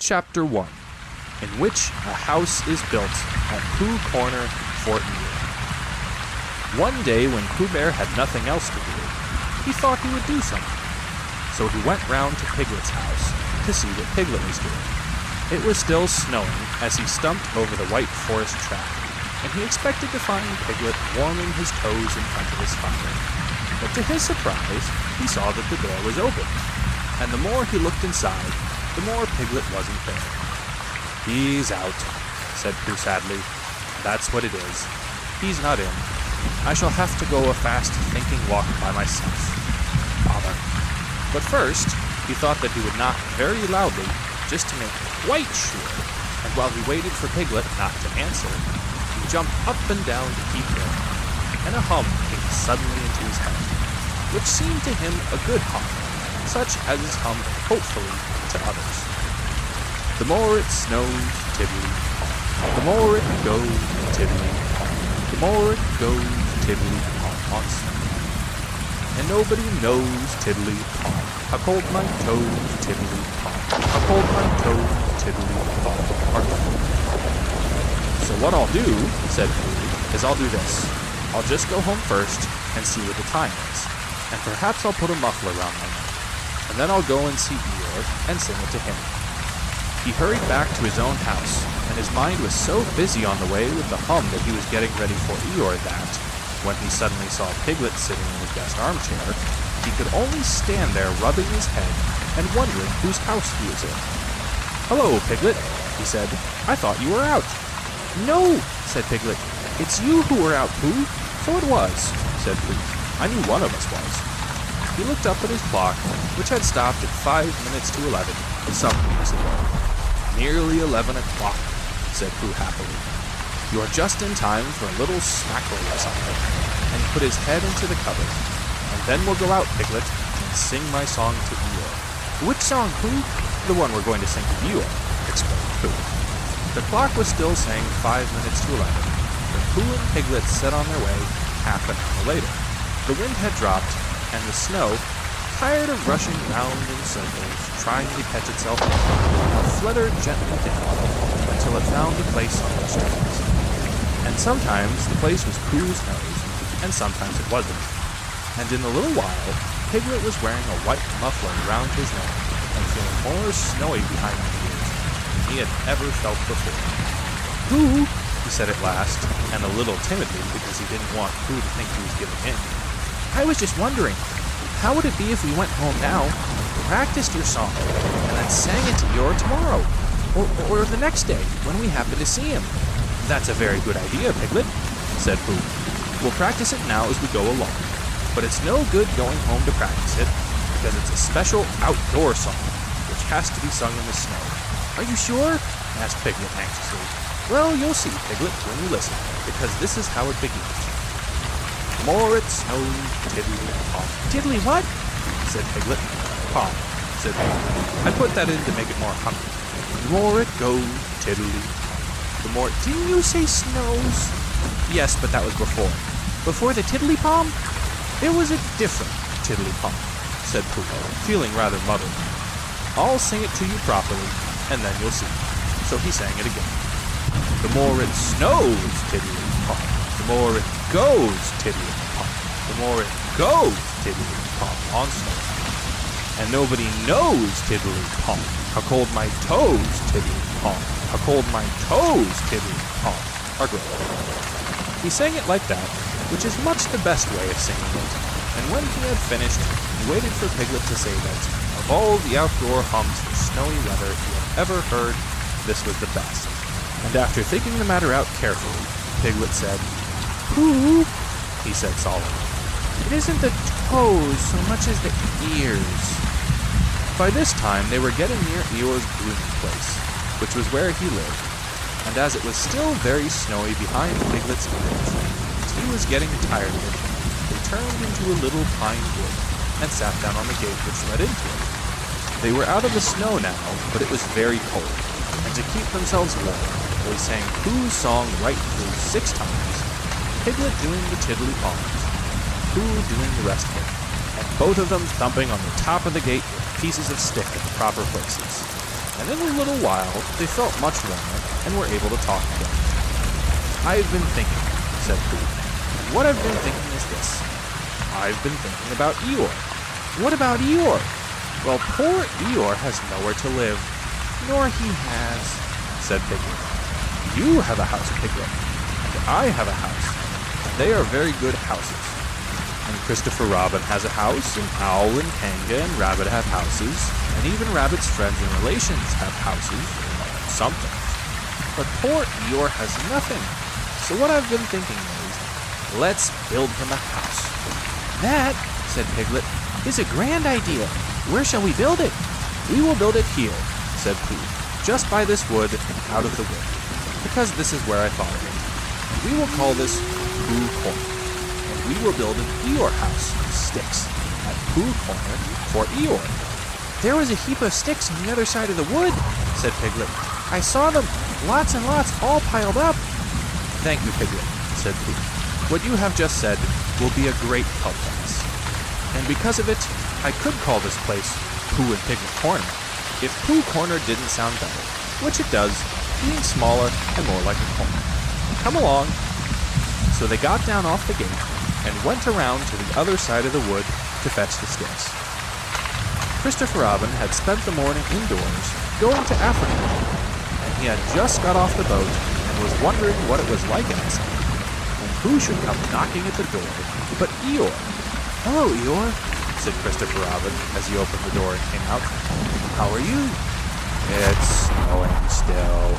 Chapter 1, in which a house is built at Pooh Corner, Fort Meade. One day when Pooh Bear had nothing else to do, he thought he would do something. So he went round to Piglet's house to see what Piglet was doing. It was still snowing as he stumped over the white forest track, and he expected to find Piglet warming his toes in front of his fire. But to his surprise, he saw that the door was open, and the more he looked inside, the more Piglet wasn't there. "He's out," said Pooh sadly. "That's what it is. He's not in. I shall have to go a fast thinking walk by myself. Bother." But first, he thought that he would knock very loudly, just to make quite sure, and while he waited for Piglet not to answer, he jumped up and down to keep going, and a hum came suddenly into his head, which seemed to him a good hum, such as is hummed hopefully to others. The more it snows, tiddly-pom. The more it goes, tiddly-pom. The more it goes, tiddly-pom on snow. And nobody knows, tiddly-pom, how cold my toes, tiddly-pom. How cold my toes, tiddly-pom are cold. "So what I'll do," said Pooh, "is I'll do this. I'll just go home first and see what the time is, and perhaps I'll put a muffler around my neck, and then I'll go and see Eeyore and sing it to him." He hurried back to his own house, and his mind was so busy on the way with the hum that he was getting ready for Eeyore that, when he suddenly saw Piglet sitting in his best armchair, he could only stand there rubbing his head and wondering whose house he was in. "Hello, Piglet," he said. "I thought you were out." "No," said Piglet. "It's you who were out, Pooh." "So it was," said Pooh. "I knew one of us was." He looked up at his clock, which had stopped at 5 minutes to 11 some weeks ago. "Nearly 11 o'clock, said Pooh happily. "You are just in time for a little snackle or something." And he put his head into the cupboard. "And then we'll go out, Piglet, and sing my song to Eeyore." "Which song, Pooh?" "The one we're going to sing to Eeyore," explained Pooh. The clock was still saying 5 minutes to 11, when Pooh and Piglet set on their way half an hour later. The wind had dropped, and the snow, tired of rushing round in circles, trying to catch itself up, fluttered gently down until it found a place on which to rest. And sometimes the place was Pooh's nose, and sometimes it wasn't. And in a little while, Piglet was wearing a white muffler around his neck and feeling more snowy behind the ears than he had ever felt before. "Pooh," he said at last, and a little timidly because he didn't want Pooh to think he was giving in, "I was just wondering, how would it be if we went home now, practiced your song, and then sang it to Eeyore tomorrow, or the next day, when we happen to see him?" "That's a very good idea, Piglet," said Pooh. "We'll practice it now as we go along, but it's no good going home to practice it, because it's a special outdoor song, which has to be sung in the snow." "Are you sure?" asked Piglet anxiously. "Well, you'll see, Piglet, when you listen, because this is how it begins. The more it snows, tiddly-pom." "Tiddly what?" said Piglet. "Pom," said Piglet. "I put that in to make it more hummy. The more it goes, tiddly. The more—" "Didn't you say snows?" "Yes, but that was before." "Before the tiddly-pom?" "It was a different tiddly-pom," said Pooh, feeling rather muddled. "I'll sing it to you properly, and then you'll see." So he sang it again. "The more it snows, tiddly-pom. The more it goes, tiddly-pom. The more it goes, tiddly-pom on snow. And nobody knows, tiddly-pom, how cold my toes, tiddly-pom. How cold my toes, tiddly-pom are growing." He sang it like that, which is much the best way of singing it, and when he had finished, he waited for Piglet to say that, of all the outdoor hums for snowy weather he had ever heard, this was the best. And after thinking the matter out carefully, Piglet said, "Pooh," he said solemnly, "it isn't the toes so much as the ears." By this time they were getting near Eeyore's blooming place, which was where he lived, and as it was still very snowy behind Piglet's ears, and he was getting tired of it, they turned into a little pine wood and sat down on the gate which led into it. They were out of the snow now, but it was very cold, and to keep themselves warm, they sang Pooh's song right through 6 times, Piglet doing the tiddly-poms, Pooh doing the rest of it, and both of them thumping on the top of the gate with pieces of stick at the proper places. and in a little while they felt much warmer and were able to talk again. "I've been thinking," said Pooh. "And what I've been thinking is this. I've been thinking about Eeyore." "What about Eeyore?" "Well, poor Eeyore has nowhere to live." "Nor he has," said Piglet. "You have a house, Piglet, and I have a house, and they are very good houses. And Christopher Robin has a house, and Owl and Kanga and Rabbit have houses, and even Rabbit's friends and relations have houses, or something. But poor Eeyore has nothing. So what I've been thinking is, let's build him a house." "That," said Piglet, "is a grand idea. Where shall we build it?" "We will build it here," said Pooh, "just by this wood and out of the way, because this is where I thought of it. And we will call this Pooh Corner. And we will build an Eeyore house with sticks at Pooh Corner for Eeyore." "There was a heap of sticks on the other side of the wood," said Piglet. "I saw them, lots and lots, all piled up." "Thank you, Piglet," said Pooh. "What you have just said will be a great help to us. And because of it, I could call this place Pooh and Piglet Corner, if Pooh Corner didn't sound better, which it does, being smaller and more like a corner. Come along." So they got down off the gate and went around to the other side of the wood to fetch the sticks. Christopher Robin had spent the morning indoors going to Africa, and he had just got off the boat and was wondering what it was like outside, when who should come knocking at the door but Eeyore. "Hello, Eeyore," said Christopher Robin as he opened the door and came out. "How are you?" "It's snowing still,"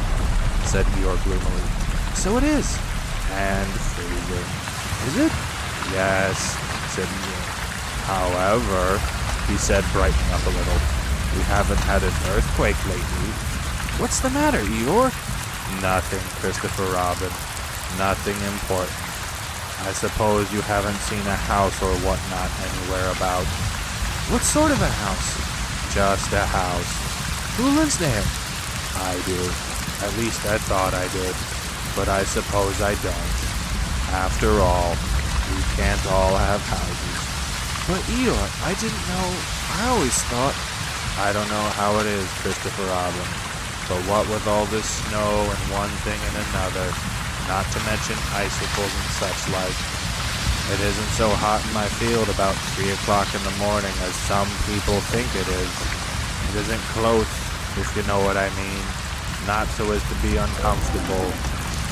said Eeyore gloomily. "So it is." "And freezing." "Is it?" "Yes," said Eeyore. "However," he said, brightening up a little, "we haven't had an earthquake lately." "What's the matter, Eeyore?" "Nothing, Christopher Robin. Nothing important. I suppose you haven't seen a house or whatnot anywhere about." "What sort of a house?" "Just a house." "Who lives there?" "I do. At least I thought I did. But I suppose I don't. After all, we can't all have houses." "But Eeyore, I didn't know. I always thought—" "I don't know how it is, Christopher Robin. But what with all this snow and one thing and another, not to mention icicles and such like, it isn't so hot in my field about 3 o'clock in the morning as some people think it is. It isn't close, if you know what I mean. Not so as to be uncomfortable.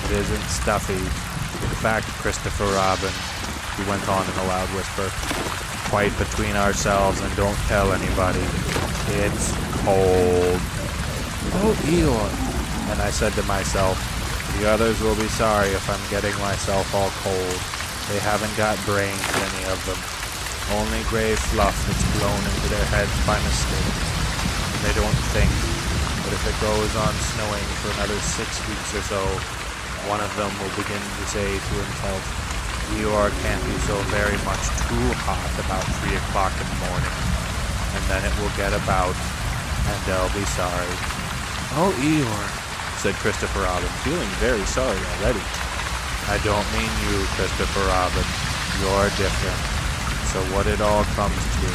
It isn't stuffy. In fact, Christopher Robin," he went on in a loud whisper, "quite between ourselves and don't tell anybody, it's cold." "Oh, Eeyore," and I said to myself, "The others will be sorry if I'm getting myself all cold. They haven't got brains, any of them. Only gray fluff that's blown into their heads by mistake. And they don't think. But if it goes on snowing for another 6 weeks or so, one of them will begin to say to himself, 'Eeyore can't be so very much too hot about 3 o'clock in the morning.' And then it will get about, and they'll be sorry." "Oh, Eeyore," said Christopher Robin, feeling very sorry already. "I don't mean you, Christopher Robin. You're different. So what it all comes to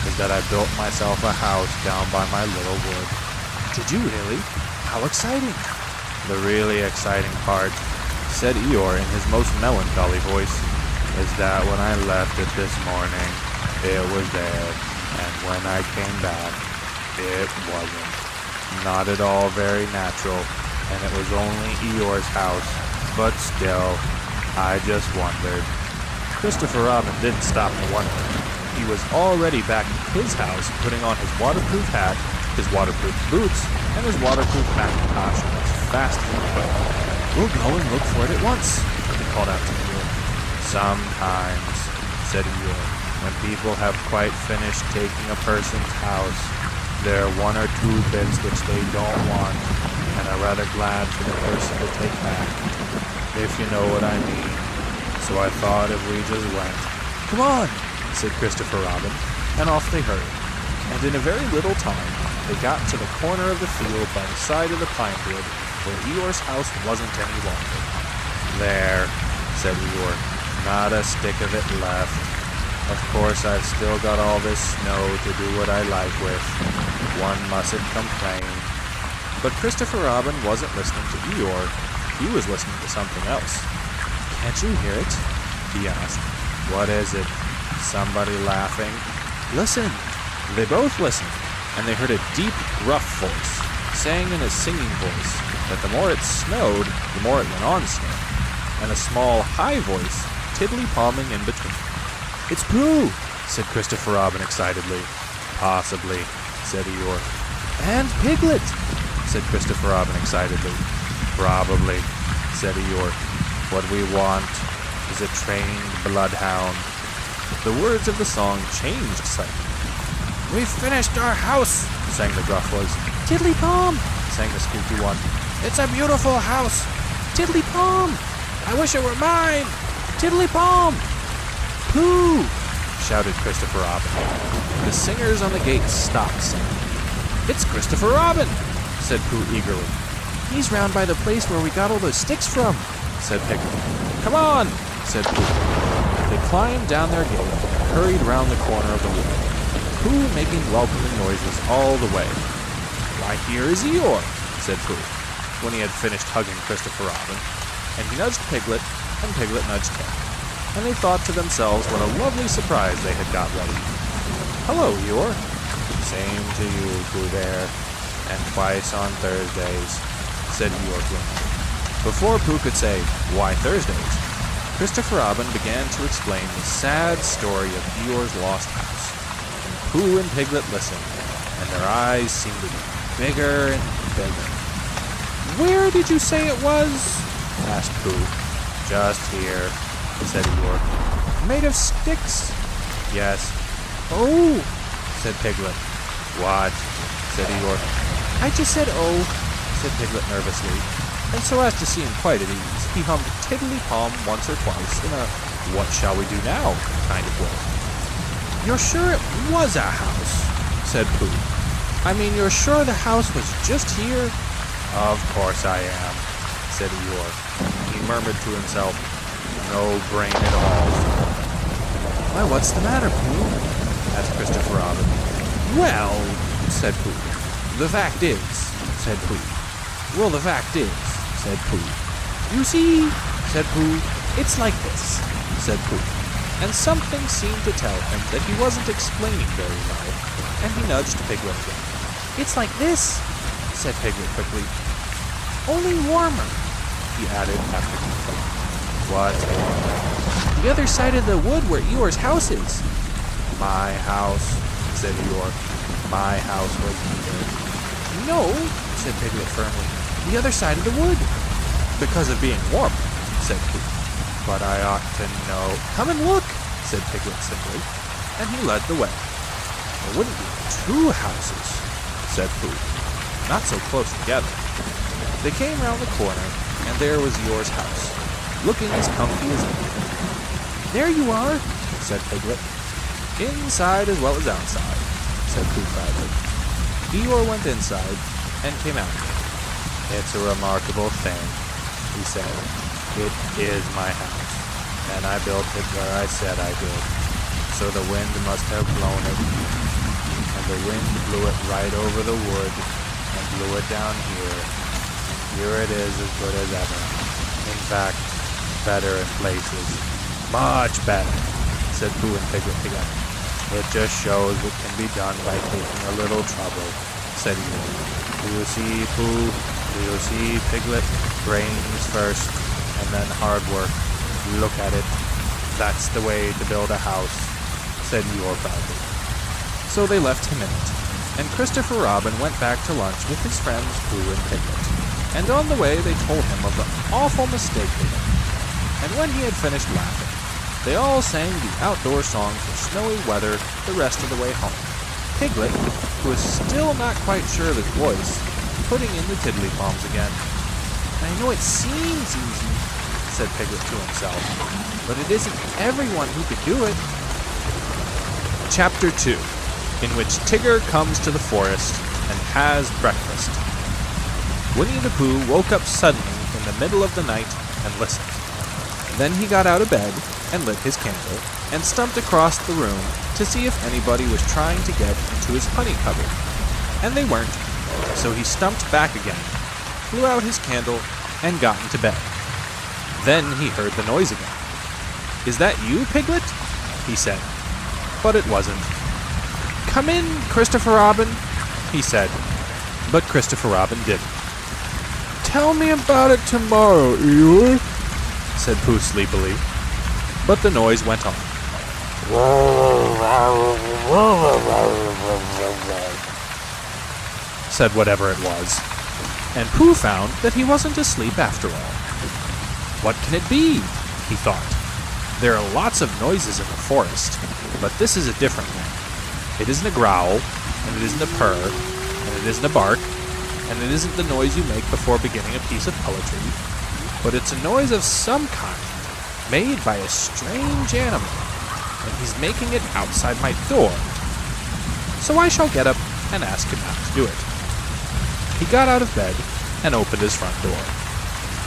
is that I built myself a house down by my little wood." "Did you really? How exciting!" "The really exciting part," said Eeyore in his most melancholy voice, "is that when I left it this morning, it was there, and when I came back, it wasn't. Not at all very natural, and it was only Eeyore's house, but still, I just wondered." Christopher Robin didn't stop to wonder. He was already back at his house, putting on his waterproof hat, his waterproof boots, and his waterproof Macintosh as fast as he could. "We'll go and look for it at once," he called out to Eeyore. "Sometimes," said Eeyore, "when people have quite finished taking a person's house, there are 1 or 2 bits which they don't want, and are rather glad for the person to take back, if you know what I mean. So I thought if we just went—" "Come on," said Christopher Robin, and off they hurried. And in a very little time, they got to the corner of the field by the side of the pine wood, where Eeyore's house wasn't any longer. "There," said Eeyore, "not a stick of it left. Of course, I've still got all this snow to do what I like with. One mustn't complain. But Christopher Robin wasn't listening to Eeyore. He was listening to something else. "Can't you hear it?" he asked. "What is it? Somebody laughing?" "Listen." They both listened, and they heard a deep, gruff voice, saying in a singing voice that the more it snowed, the more it went on snowing, and a small, high voice tiddly-palming in between. "It's Pooh," said Christopher Robin excitedly. "Possibly," said Eeyore. "And Piglet," said Christopher Robin excitedly. "Probably," said Eeyore. "What we want is a trained bloodhound." The words of the song changed slightly. "We've finished our house," sang the gruff voice. "Tiddly-palm," sang the squeaky one. "It's a beautiful house." "Tiddly-palm." "I wish it were mine." "Tiddly-palm." "Pooh!" shouted Christopher Robin. The singers on the gate stopped singing. "It's Christopher Robin," said Pooh eagerly. "He's round by the place where we got all those sticks from," said Piglet. "Come on," said Pooh. They climbed down their gate and hurried round the corner of the wood, Pooh making welcoming noises all the way. "Why, here is Eeyore," said Pooh, when he had finished hugging Christopher Robin, and he nudged Piglet, and Piglet nudged him, and they thought to themselves what a lovely surprise they had got ready. "Hello, Eeyore." "Same to you, Pooh Bear, and twice on Thursdays," said Eeyore grimly. Before Pooh could say, "Why Thursdays?" Christopher Robin began to explain the sad story of Eeyore's lost house. And Pooh and Piglet listened, and their eyes seemed to be bigger and bigger. "Where did you say it was?" asked Pooh. "Just here," said Eeyore. "Made of sticks?" "Yes." "Oh," said Piglet. "What?" said Eeyore. "I just said oh," said Piglet nervously, and so as to seem quite at ease, he hummed tiddly-palm once or twice in a "what shall we do now" kind of way. "You're sure it was a house?" said Pooh. "I mean, you're sure the house was just here?" "Of course I am," said Eeyore. He murmured to himself, "No brain at all." "Why, what's the matter, Pooh?" asked Christopher Robin. "Well," said Pooh. "The fact is," said Pooh. "Well, the fact is," said Pooh. "You see," said Pooh. "It's like this," said Pooh. And something seemed to tell him that he wasn't explaining very well, and he nudged Piglet again. "It's like this," said Piglet quickly. "Only warmer," he added after he thought. "What's warmer?" "The other side of the wood where Eeyore's house is." "My house," said Eeyore. "My house was here." "No," said Piglet firmly. "The other side of the wood." "Because of being warmer," said Pooh. "But I ought to know." "Come and look," said Piglet simply, and he led the way. "There wouldn't be two houses," said Pooh. "Not so close together." They came round the corner, and there was Eeyore's house, looking as comfy as anything. "There you are," said Piglet. "Inside as well as outside," said Pooh proudly. Eeyore went inside and came out again. "It's a remarkable thing," he said. "It is my house, and I built it where I said I did. So the wind must have blown it, and the wind blew it right over the wood and blew it down here. Here it is as good as ever. In fact, better in places. Much better," said Pooh and Piglet together. "It just shows what can be done by taking a little trouble," said Eeyore. "Do you see, Pooh? Do you see, Piglet? Brains first, and then hard work. Look at it. That's the way to build a house," said Eeyore proudly. So they left him in it, and Christopher Robin went back to lunch with his friends Pooh and Piglet. And on the way they told him of the awful mistake they made. And when he had finished laughing, they all sang the outdoor song for snowy weather the rest of the way home. Piglet, who was still not quite sure of his voice, putting in the tiddly-palms again. "I know it seems easy," said Piglet to himself, "but it isn't everyone who could do it." Chapter 2, in which Tigger comes to the forest and has breakfast. Winnie the Pooh woke up suddenly in the middle of the night and listened. Then he got out of bed and lit his candle and stumped across the room to see if anybody was trying to get into his honey cupboard. And they weren't. So he stumped back again, blew out his candle, and got into bed. Then he heard the noise again. "Is that you, Piglet?" he said. But it wasn't. "Come in, Christopher Robin," he said. But Christopher Robin didn't. "Tell me about it tomorrow, Eeyore," said Pooh sleepily. But the noise went on. Said whatever it was. And Pooh found that he wasn't asleep after all. What can it be? He thought. There are lots of noises in the forest, but this is a different one. It isn't a growl, and it isn't a purr, and it isn't a bark, and it isn't the noise you make before beginning a piece of poetry, but it's a noise of some kind, made by a strange animal, and he's making it outside my door. So I shall get up and ask him how to do it. He got out of bed and opened his front door.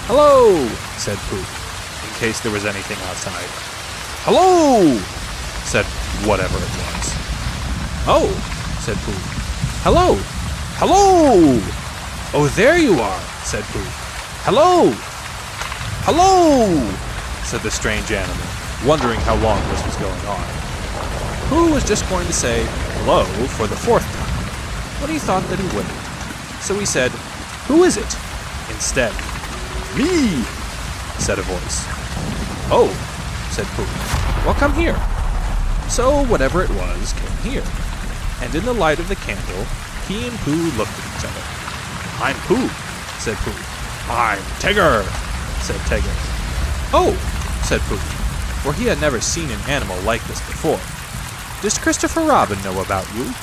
"Hello," said Pooh, in case there was anything outside. "Hello," said whatever it was. "Oh," said Pooh. "Hello! Hello! Oh, there you are," said Pooh. "Hello! Hello!" said the strange animal, wondering how long this was going on. Pooh was just going to say hello for the fourth time, when he thought that he wouldn't. So he said, "Who is it?" instead. "Me," said a voice. "Oh," said Pooh. "Well, come here." So whatever it was came here, and in the light of the candle, he and Pooh looked at each other. "I'm Pooh," said Pooh. "I'm Tigger," said Tigger. "Oh," said Pooh, for he had never seen an animal like this before. "Does Christopher Robin know about you?"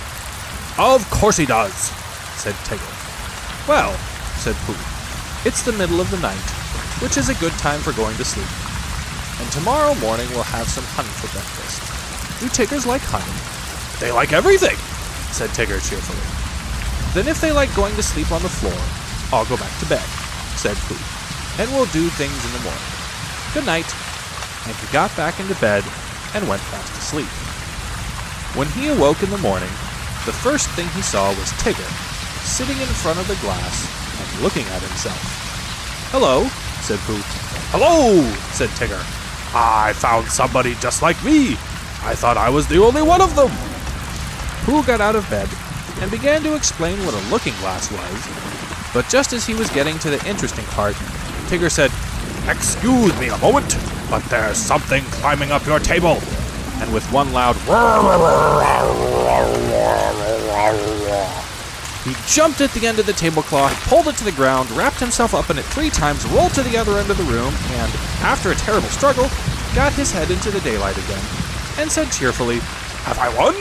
"Of course he does," said Tigger. "Well," said Pooh, "it's the middle of the night, which is a good time for going to sleep. And tomorrow morning we'll have some honey for breakfast. Do Tiggers like honey?" "They like everything," said Tigger cheerfully. "Then if they like going to sleep on the floor, I'll go back to bed," said Pooh, "and we'll do things in the morning. Good night." And he got back into bed and went fast asleep. When he awoke in the morning, the first thing he saw was Tigger, sitting in front of the glass and looking at himself. "Hello," said Pooh. "Hello," said Tigger. "I found somebody just like me. I thought I was the only one of them." Pooh got out of bed and began to explain what a looking glass was, but just as he was getting to the interesting part, Tigger said, "Excuse me a moment, but there's something climbing up your table." And with one loud he jumped at the end of the tablecloth, pulled it to the ground, wrapped himself up in it 3 times, rolled to the other end of the room, and, after a terrible struggle, got his head into the daylight again, and said cheerfully, "Have I won?"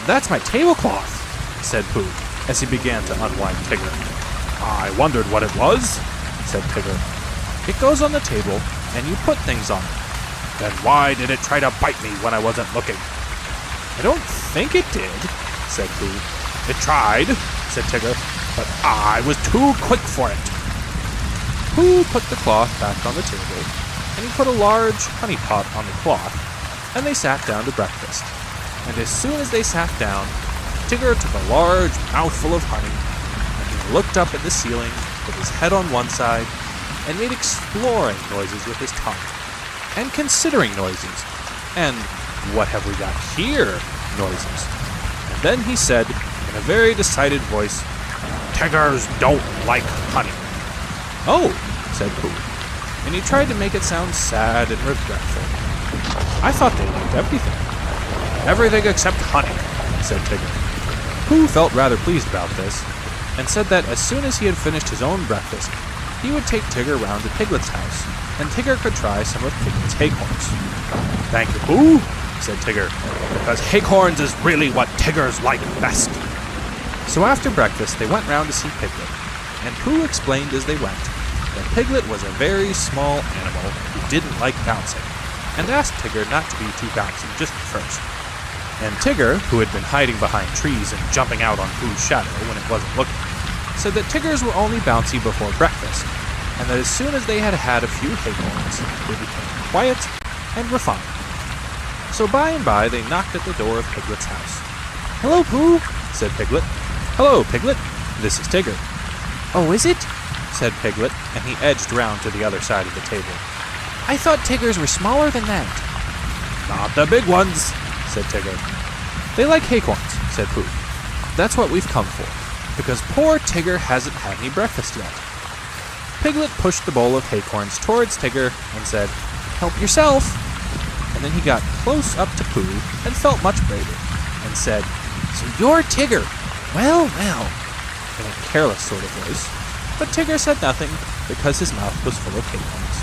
"That's my tablecloth," said Pooh, as he began to unwind Tigger. "I wondered what it was," said Tigger. "It goes on the table, and you put things on it." "Then why did it try to bite me when I wasn't looking?" "I don't think it did," said Pooh. "It tried," said Tigger, "but I was too quick for it." Pooh put the cloth back on the table, and he put a large honey pot on the cloth, and they sat down to breakfast. And as soon as they sat down, Tigger took a large mouthful of honey, and he looked up at the ceiling with his head on one side, and made exploring noises with his tongue, and considering noises, and what have we got here noises. And then he said, in a very decided voice, "Tiggers don't like honey." "Oh," said Pooh, and he tried to make it sound sad and regretful. "I thought they liked everything." "Everything except honey," said Tigger. Pooh felt rather pleased about this, and said that as soon as he had finished his own breakfast, he would take Tigger round to Piglet's house, and Tigger could try some of Piglet's acorns. "Thank you, Pooh," said Tigger, "because acorns is really what Tiggers like best." So after breakfast they went round to see Piglet, and Pooh explained as they went that Piglet was a very small animal who didn't like bouncing, and asked Tigger not to be too bouncy just at first. And Tigger, who had been hiding behind trees and jumping out on Pooh's shadow when it wasn't looking, said that Tiggers were only bouncy before breakfast, and that as soon as they had had a few acorns, they became quiet and refined. So by and by they knocked at the door of Piglet's house. "Hello, Pooh," said Piglet. "Hello, Piglet. "This is Tigger." "Oh, is it?" said Piglet, and he edged round to the other side of the table. "I thought tigers were smaller than that." "Not the big ones," said Tigger. "They like acorns," said Pooh. "That's what we've come for, because poor Tigger hasn't had any breakfast yet." Piglet pushed the bowl of acorns towards Tigger and said, "Help yourself." And then he got close up to Pooh and felt much braver and said, "So you're Tigger? Well, well," in a careless sort of voice. But Tigger said nothing because his mouth was full of acorns.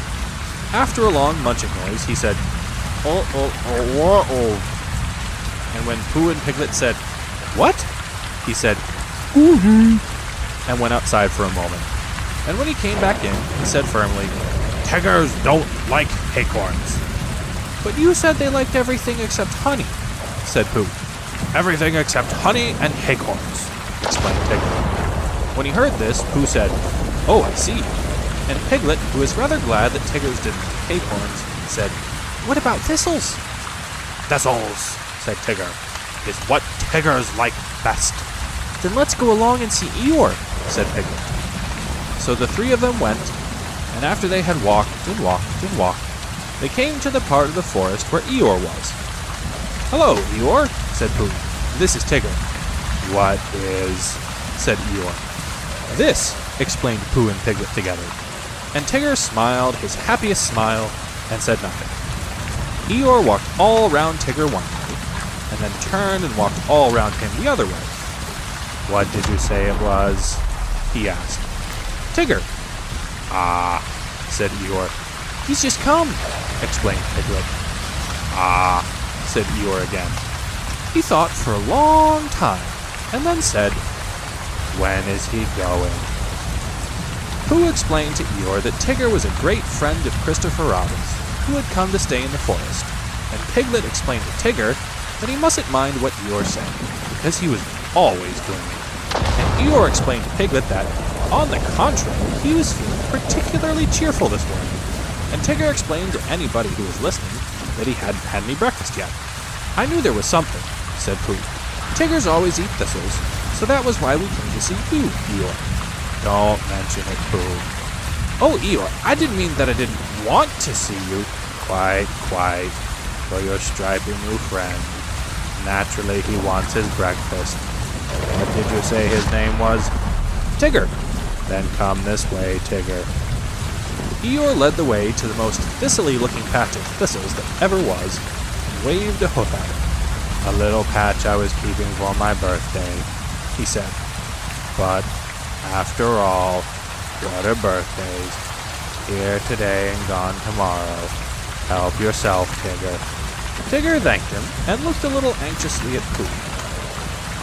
After a long munching noise, he said, "Oh, oh, oh, oh." And when Pooh and Piglet said, "What?" he said, "Ooh," and went outside for a moment. And when he came back in, he said firmly, "Tigers don't like acorns." "But you said they liked everything except honey," said Pooh. "Everything except honey and acorns," explained Tigger. When he heard this, Pooh said, "Oh, I see." And Piglet, who was rather glad that Tiggers didn't like acorns, said, "What about thistles?" "Thistles," said Tigger, "is what Tiggers like best." "Then let's go along and see Eeyore," said Piglet. So the three of them went, and after they had walked and walked and walked, they came to the part of the forest where Eeyore was. "Hello, Eeyore," said Pooh. "This is Tigger." "What is?" said Eeyore. "This," explained Pooh and Piglet together. And Tigger smiled his happiest smile and said nothing. Eeyore walked all round Tigger one way, and then turned and walked all round him the other way. "What did you say it was?" he asked. "Tigger." "Ah," said Eeyore. "He's just come," explained Piglet. "Ah," said Eeyore again. He thought for a long time, and then said, "When is he going?" Pooh explained to Eeyore that Tigger was a great friend of Christopher Robin's, who had come to stay in the forest, and Piglet explained to Tigger that he mustn't mind what Eeyore said, because he was always doing it. And Eeyore explained to Piglet that, on the contrary, he was feeling particularly cheerful this morning, and Tigger explained to anybody who was listening that he hadn't had any breakfast yet. "I knew there was something," said Pooh. "Tiggers always eat thistles, so that was why we came to see you, Eeyore." "Don't mention it, Pooh." "Oh, Eeyore, I didn't mean that I didn't want to see you." Quite, for your stripy new friend. Naturally, he wants his breakfast. What did you say his name was?" "Tigger." "Then come this way, Tigger." Eeyore led the way to the most thistly-looking patch of thistles that ever was, and waved a hoof at it. "A little patch I was keeping for my birthday," he said. "But, after all, what are birthdays? Here today and gone tomorrow. Help yourself, Tigger." Tigger thanked him, and looked a little anxiously at Pooh.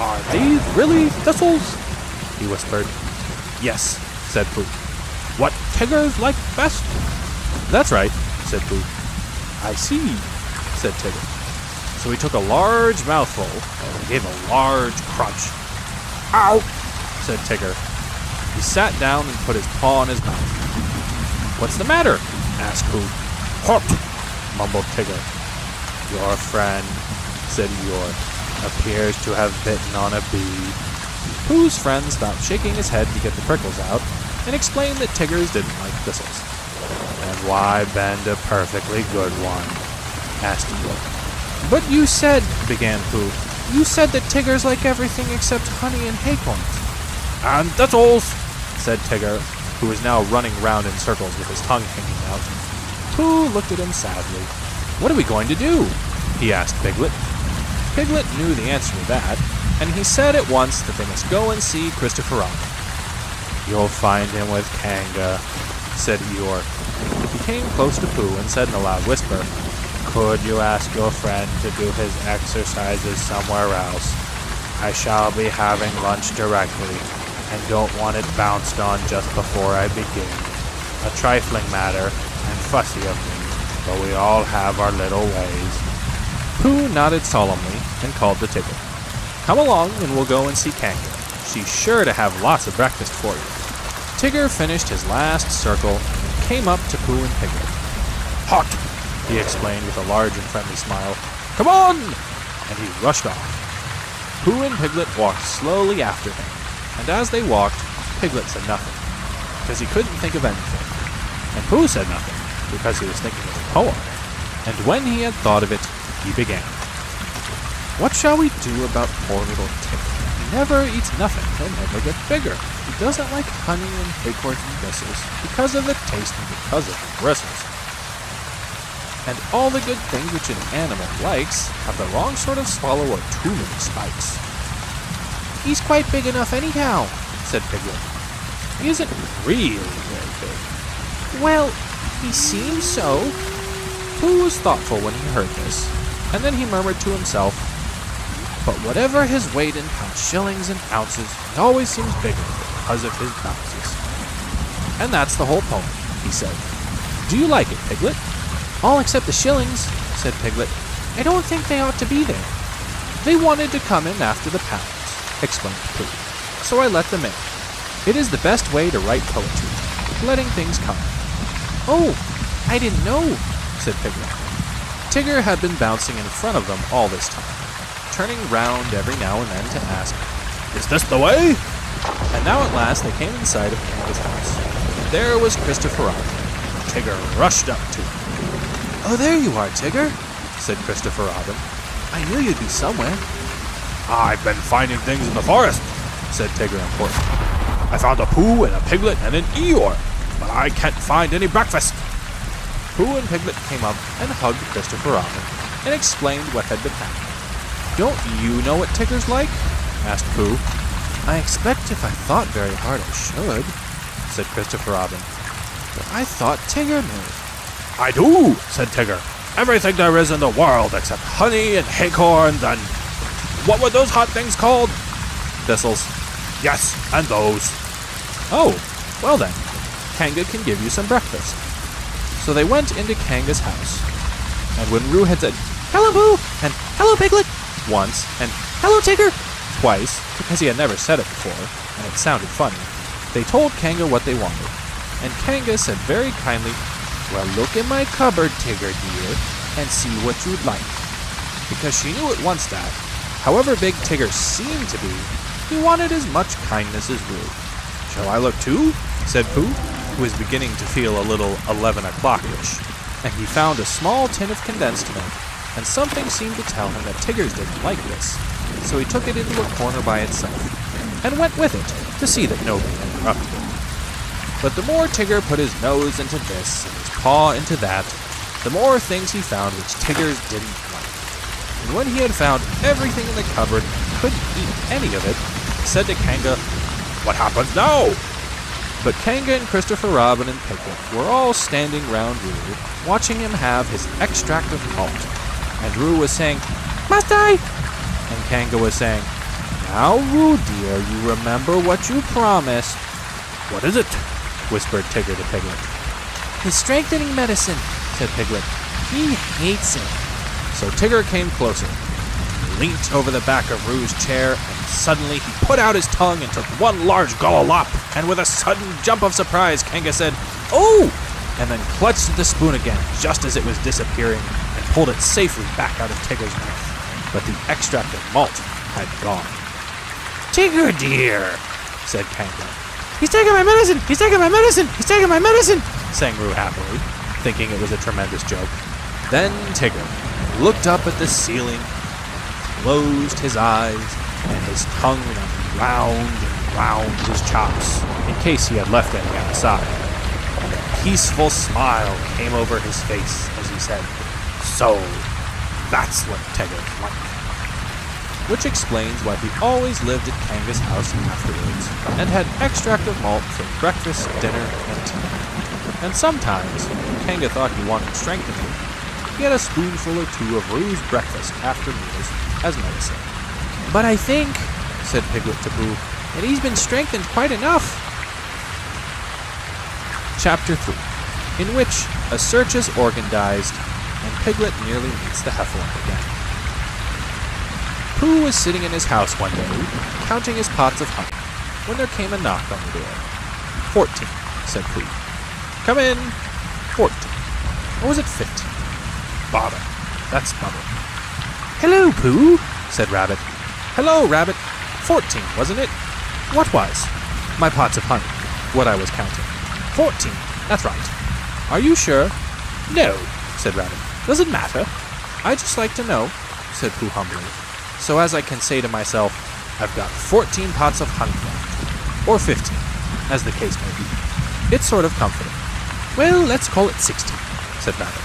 "Are these really thistles?" he whispered. "Yes," said Pooh. "What Tiggers like best?" "That's right," said Pooh. "I see," said Tigger. So he took a large mouthful and gave a large crunch. "Ow!" said Tigger. He sat down and put his paw on his mouth. "What's the matter?" asked Pooh. "Hot!" mumbled Tigger. "Your friend," said Eeyore, "appears to have bitten on a bee." Pooh's friend stopped shaking his head to get the prickles out, and explained that Tiggers didn't like thistles. "And why bend a perfectly good one?" asked Eeyore. "But you said," began Pooh, "you said that Tiggers like everything except honey and acorns." "And thistles," said Tigger, who was now running round in circles with his tongue hanging out. Pooh looked at him sadly. "What are we going to do?" he asked Piglet. Piglet knew the answer to that, and he said at once that they must go and see Christopher Robin. "You'll find him with Kanga," said Eeyore. He came close to Pooh and said in a loud whisper, "Could you ask your friend to do his exercises somewhere else? I shall be having lunch directly, and don't want it bounced on just before I begin. A trifling matter, and fussy of me, but we all have our little ways." Pooh nodded solemnly and called to Tigger. "Come along and we'll go and see Kanga. She's sure to have lots of breakfast for you." Tigger finished his last circle and came up to Pooh and Piglet. "Hot!" he explained with a large and friendly smile. "Come on!" And he rushed off. Pooh and Piglet walked slowly after him, and as they walked, Piglet said nothing, because he couldn't think of anything, and Pooh said nothing, because he was thinking of a poem, and when he had thought of it, he began. What shall we do about poor little Tigger? He never eats nothing, he'll never get bigger. He doesn't like honey and acorns and thistles, because of the taste and because of the bristles. And all the good things which an animal likes have the wrong sort of swallow or too many spikes. He's quite big enough anyhow, said Piglet. He isn't really very big. Well, he seems so. Pooh was thoughtful when he heard this, and then he murmured to himself, but whatever his weight in pounds, shillings, and ounces, he always seems bigger because of his bounces. And that's the whole poem, he said. Do you like it, Piglet? All except the shillings, said Piglet. I don't think they ought to be there. They wanted to come in after the pounds, explained Pooh, so I let them in. It is the best way to write poetry, letting things come. Oh, I didn't know, said Piglet. Tigger had been bouncing in front of them all this time, turning round every now and then to ask, Is this the way? And now at last they came in sight of Kanga's house. There was Christopher Robin. Tigger rushed up to him. Oh, there you are, Tigger, said Christopher Robin. I knew you'd be somewhere. I've been finding things in the forest, said Tigger importantly. I found a Pooh and a Piglet and an Eeyore, but I can't find any breakfast. Pooh and Piglet came up and hugged Christopher Robin and explained what had been happening. Don't you know what Tigger's like? Asked Pooh. I expect if I thought very hard I should, said Christopher Robin. But I thought Tigger knew. I do, said Tigger. Everything there is in the world except honey and acorns and... What were those hot things called? Thistles. Yes, and those. Oh, well then, Kanga can give you some breakfast. So they went into Kanga's house. And when Roo had said, Hello, Pooh, and hello, Piglet, once, and hello, Tigger, twice, because he had never said it before, and it sounded funny, they told Kanga what they wanted. And Kanga said very kindly, Well, look in my cupboard, Tigger dear, and see what you'd like. Because she knew at once that, however big Tigger seemed to be, he wanted as much kindness as Roo. Shall I look too? Said Pooh, who was beginning to feel a little 11 o'clock-ish. And he found a small tin of condensed milk, and something seemed to tell him that Tigger's didn't like this. So he took it into a corner by itself, and went with it to see that nobody interrupted it. But the more Tigger put his nose into this and his paw into that, the more things he found which Tigger's didn't like. And when he had found everything in the cupboard and couldn't eat any of it, he said to Kanga, What happens now? But Kanga and Christopher Robin and Piglet were all standing round Roo, watching him have his extract of malt. And Roo was saying, Must I? And Kanga was saying, Now, Roo dear, you remember what you promised. What is it? Whispered Tigger to Piglet. His strengthening medicine, said Piglet. He hates it. So Tigger came closer, leant over the back of Roo's chair, and suddenly he put out his tongue and took one large gullalop, and with a sudden jump of surprise, Kanga said, Oh! And then clutched at the spoon again, just as it was disappearing, and pulled it safely back out of Tigger's mouth. But the extract of malt had gone. Tigger dear, said Kanga. He's taking my medicine! He's taking my medicine! He's taking my medicine! Sang Roo happily, thinking it was a tremendous joke. Then Tigger looked up at the ceiling, closed his eyes, and his tongue went round and round his chops, in case he had left any outside. And a peaceful smile came over his face as he said, So, that's what Tigger's like. Which explains why he always lived at Kanga's house afterwards, and had extract of malt for breakfast, dinner, and tea. And sometimes, when Kanga thought he wanted strengthening, he had a spoonful or two of Roo's breakfast after meals as medicine. But I think, said Piglet to Pooh, that he's been strengthened quite enough. Chapter 3, in which a search is organized, and Piglet nearly meets the Heffalump again. Pooh was sitting in his house one day, counting his pots of honey, when there came a knock on the door. 14, said Pooh. Come in. 14. Or was it 15? Bother. That's bother. Hello, Pooh, said Rabbit. Hello, Rabbit. 14, wasn't it? What was? My pots of honey. What I was counting. 14. That's right. Are you sure? No, said Rabbit. Does it matter? I just like to know, said Pooh humbly. So as I can say to myself, I've got 14 pots of honey left. Or 15, as the case may be. It's sort of comforting. Well, let's call it 16, said Rabbit.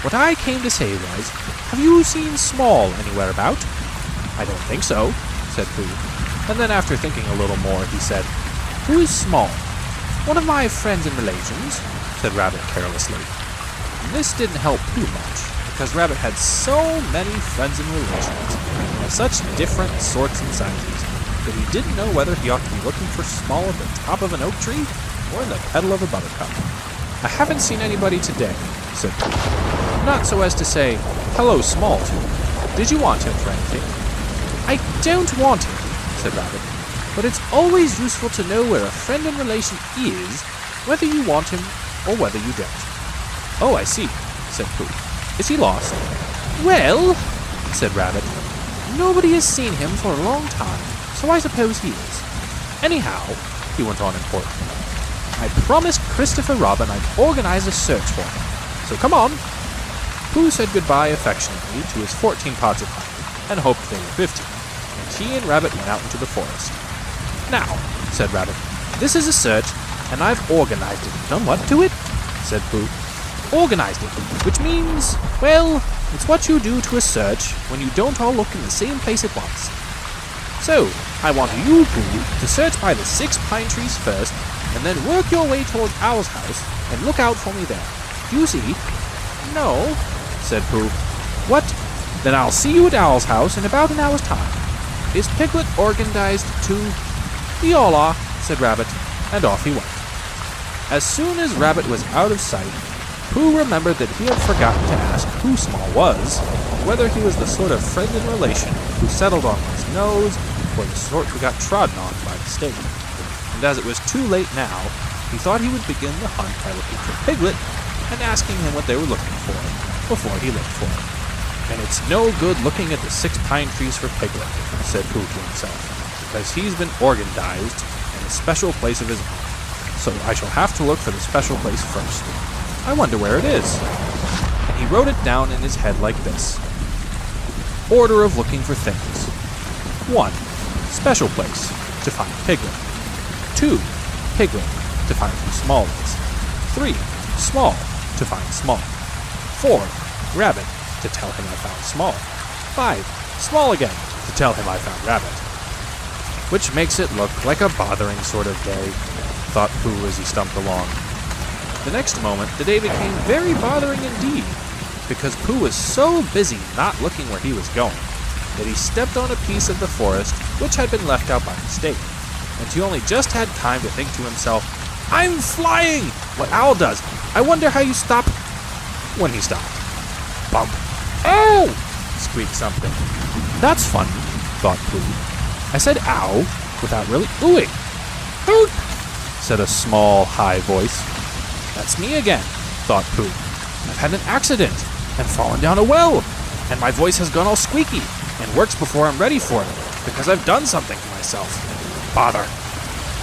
What I came to say was, have you seen Small anywhere about? I don't think so, said Pooh. And then after thinking a little more, he said, Who is Small? One of my friends and relations, said Rabbit carelessly. And this didn't help Pooh much, because Rabbit had so many friends and relations, of such different sorts and sizes, that he didn't know whether he ought to be looking for Small at the top of an oak tree or in the petal of a buttercup. I haven't seen anybody today, said Pooh. Not so as to say, hello, Small, to him. Did you want him for anything? I don't want him, said Rabbit, but it's always useful to know where a friend and relation is, whether you want him or whether you don't. Oh, I see, said Pooh. Is he lost? Well, said Rabbit, nobody has seen him for a long time, so I suppose he is. Anyhow, he went on importantly, I promised Christopher Robin I'd organize a search for him, so come on. Pooh said goodbye affectionately to his 14 pots of honey, and hoped they were 15, and he and Rabbit went out into the forest. Now, said Rabbit, this is a search, and I've organized it. Done what to it? Said Pooh. Organized it, which means, well, it's what you do to a search when you don't all look in the same place at once. So, I want you, Pooh, to search by the 6 pine trees first, and then work your way toward Owl's house, and look out for me there. Do you see? No, said Pooh. What? Then I'll see you at Owl's house in about an hour's time. Is Piglet organized too? We all are, said Rabbit, and off he went. As soon as Rabbit was out of sight, Pooh remembered that he had forgotten to ask who Small was, whether he was the sort of friend and relation who settled on his nose, or the sort who got trodden on by mistake. And as it was too late now, he thought he would begin the hunt by looking for Piglet and asking him what they were looking for, before he looked for him. And it's no good looking at the 6 pine trees for Piglet, said Pooh to himself, because he's been organized in a special place of his own. So I shall have to look for the special place first. I wonder where it is. And he wrote it down in his head like this. Order of looking for things. 1. Special place, to find Piglet. 2. Piglet, to find who Small is. 3. Small, to find Small. 4. Rabbit, to tell him I found Small. 5. Small again, to tell him I found Rabbit. Which makes it look like a bothering sort of day, thought Pooh as he stumped along. The next moment, the day became very bothering indeed, because Pooh was so busy not looking where he was going, that he stepped on a piece of the forest which had been left out by mistake, and he only just had time to think to himself, I'm flying! What Owl does. I wonder how you stop... When he stopped. Bump. Ow! Squeaked something. That's funny, thought Pooh. I said ow without really oohing. Hoot! Said a small, high voice. That's me again, thought Pooh. I've had an accident and fallen down a well, and my voice has gone all squeaky and works before I'm ready for it, because I've done something to myself. Bother.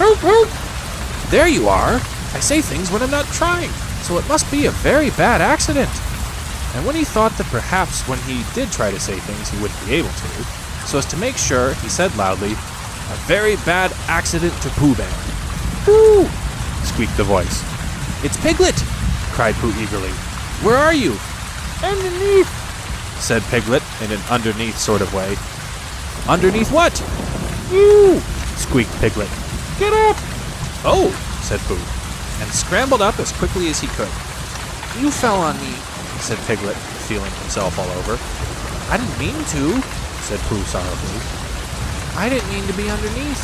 Hoot, hoot! There you are. I say things when I'm not trying, so it must be a very bad accident. And when he thought that perhaps when he did try to say things he wouldn't be able to, so as to make sure, he said loudly, a very bad accident to Pooh Bear. Pooh! Squeaked the voice. It's Piglet! Cried Pooh eagerly. Where are you? Underneath! Said Piglet in an underneath sort of way. Underneath what? You! Squeaked Piglet. Get up! Oh! Said Pooh, and scrambled up as quickly as he could. You fell on me, said Piglet, feeling himself all over. I didn't mean to, said Pooh sorrowfully. I didn't mean to be underneath,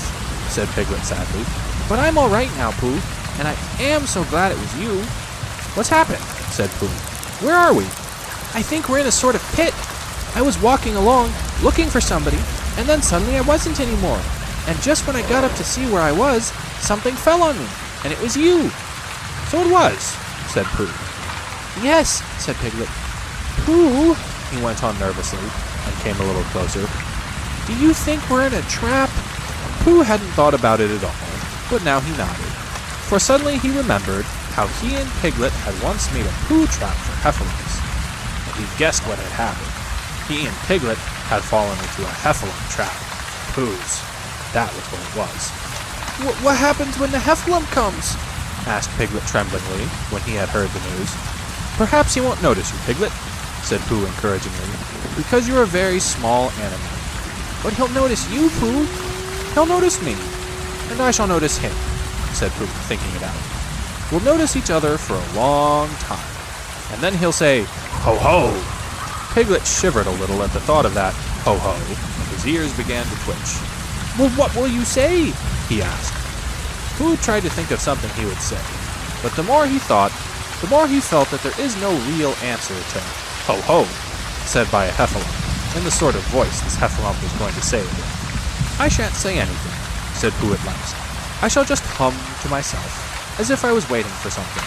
said Piglet sadly. But I'm all right now, Pooh, and I am so glad it was you. What's happened? Said Pooh. Where are we? I think we're in a sort of pit. I was walking along, looking for somebody, and then suddenly I wasn't anymore. And just when I got up to see where I was, something fell on me, and it was you. So it was, said Pooh. Yes, said Piglet. Pooh, he went on nervously, and came a little closer. Do you think we're in a trap? Pooh hadn't thought about it at all, but now he nodded, for suddenly he remembered how he and Piglet had once made a Pooh trap for heffalumps, and he guessed what had happened. He and Piglet had fallen into a heffalump trap. Pooh's. That was what it was. What happens when the heffalump comes? Asked Piglet tremblingly when he had heard the news. Perhaps he won't notice you, Piglet, said Pooh encouragingly, because you're a very small animal. But he'll notice you, Pooh. He'll notice me, and I shall notice him, said Pooh, thinking it out. We'll notice each other for a long time, and then he'll say, ho ho. Piglet shivered a little at the thought of that ho ho, and his ears began to twitch. Well, what will you say? He asked. Pooh tried to think of something he would say, but the more he thought, the more he felt that there is no real answer to ho ho, said by a heffalump, in the sort of voice this heffalump was going to say it in. I shan't say anything, said Pooh at last. I shall just hum to myself, as if I was waiting for something.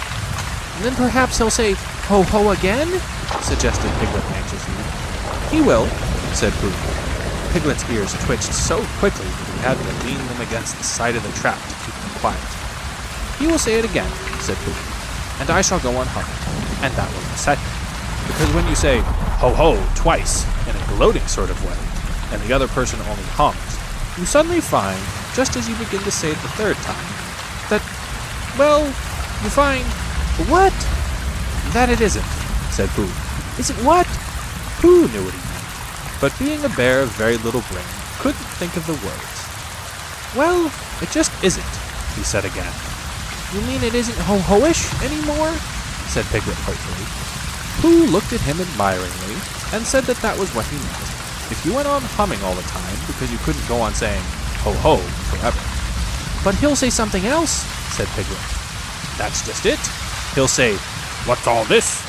And then perhaps he'll say, ho ho again? Suggested Piglet anxiously. He will, said Pooh. Piglet's ears twitched so quickly that he had to lean them against the side of the trap to keep them quiet. He will say it again, said Pooh, and I shall go on humming, and that will upset him. Because when you say ho ho twice in a gloating sort of way, and the other person only hums, you suddenly find, just as you begin to say it the third time, that, well, you find, what? That it isn't, said Pooh. Isn't what? Pooh knew what he meant, but being a bear of very little brain, couldn't think of the words. Well, it just isn't, he said again. You mean it isn't ho-ho-ish anymore? Said Piglet hopefully. Pooh looked at him admiringly, and said that that was what he meant. If you went on humming all the time, because you couldn't go on saying ho-ho forever. But he'll say something else, said Piglet. That's just it. He'll say, what's all this?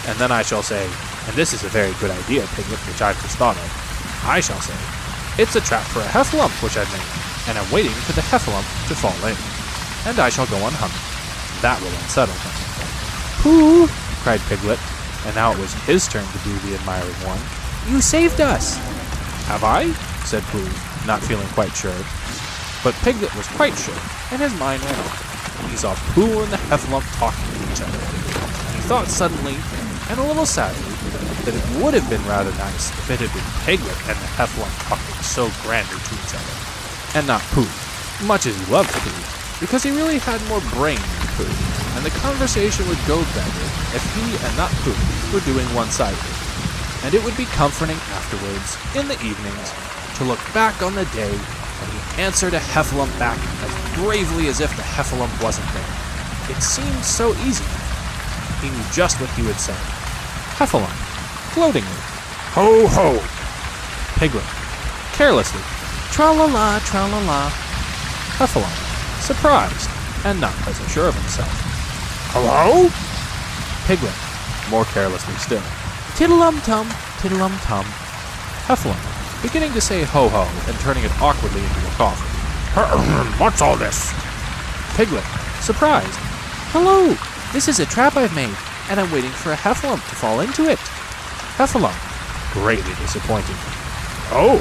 And then I shall say, and this is a very good idea, Piglet, which I've just thought of. I shall say, it's a trap for a heffalump which I've made, and I'm waiting for the heffalump to fall in. And I shall go on humming. That will unsettle him. Pooh, cried Piglet, and now it was his turn to be the admiring one. You saved us. Have I? Said Pooh, not feeling quite sure. But Piglet was quite sure, and his mind went on. He saw Pooh and the heffalump talking to each other. And he thought suddenly, and a little sadly, that it would have been rather nice if it had been Piglet and the heffalump talking so grandly to each other, and not Pooh, much as he loved Pooh, because he really had more brain than Pooh, and the conversation would go better if he and not Pooh were doing one-sided. And it would be comforting afterwards, in the evenings, to look back on the day when he answered a heffalump back as bravely as if the heffalump wasn't there. It seemed so easy. He knew just what he would say. Heffalump, gloatingly, ho ho. Piglet, carelessly, Tra-la-la, tra-la-la. Heffalump, surprised and not quite so sure of himself. Hello? Piglet, more carelessly still. Tiddle-um-tum, tiddle-um-tum. Heffalump, beginning to say ho-ho and turning it awkwardly into a cough. What's all this? Piglet, surprised. Hello, this is a trap I've made, and I'm waiting for a heffalump to fall into it. Heffalump, greatly disappointed. Oh,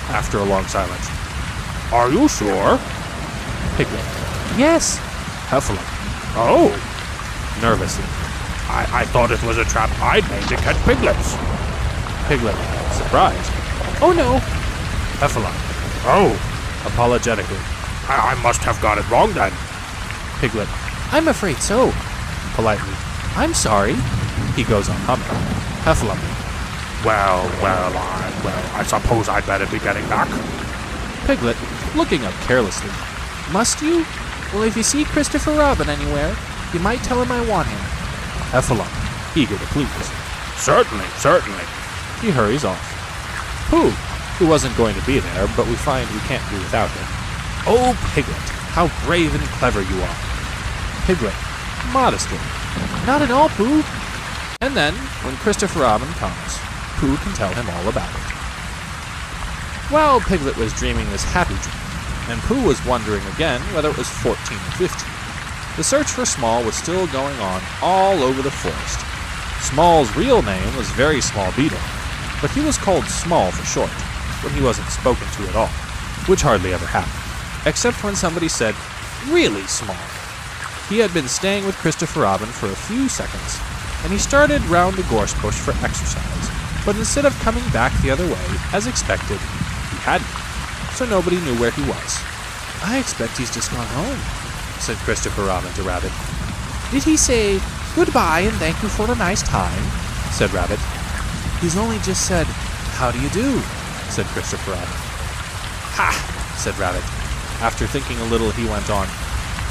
after a long silence. Are you sure? Piglet, Yes. Heffalump, oh, nervously. I thought it was a trap I'd made to catch piglets. Piglet, surprised. Oh no. Heffalump, oh, apologetically. I must have got it wrong then. Piglet, I'm afraid so. politely. I'm sorry. He goes on humming. Heffalump, well, I suppose I'd better be getting back. Piglet, looking up carelessly. Must you? Well, if you see Christopher Robin anywhere, you might tell him I want him. Heffalump, eager to please. Certainly. He hurries off. Pooh, who wasn't going to be there, but we find we can't do without him. Oh, Piglet, how brave and clever you are. Piglet, modestly. Not at all, Pooh. And then, when Christopher Robin comes, Pooh can tell him all about it. While Piglet was dreaming this happy dream, and Pooh was wondering again whether it was 14 or 15, the search for Small was still going on all over the forest. Small's real name was Very Small Beetle, but he was called Small for short, when he wasn't spoken to at all. which hardly ever happened, except when somebody said, "Really small." He had been staying with Christopher Robin for a few seconds, and he started round the gorse bush for exercise, but instead of coming back the other way, as expected, he hadn't, so nobody knew where he was. I expect he's just gone home, said Christopher Robin to Rabbit. Did he say goodbye and thank you for a nice time? Said Rabbit. He's only just said, how do you do? Said Christopher Robin. Ha! Said Rabbit. After thinking a little, he went on.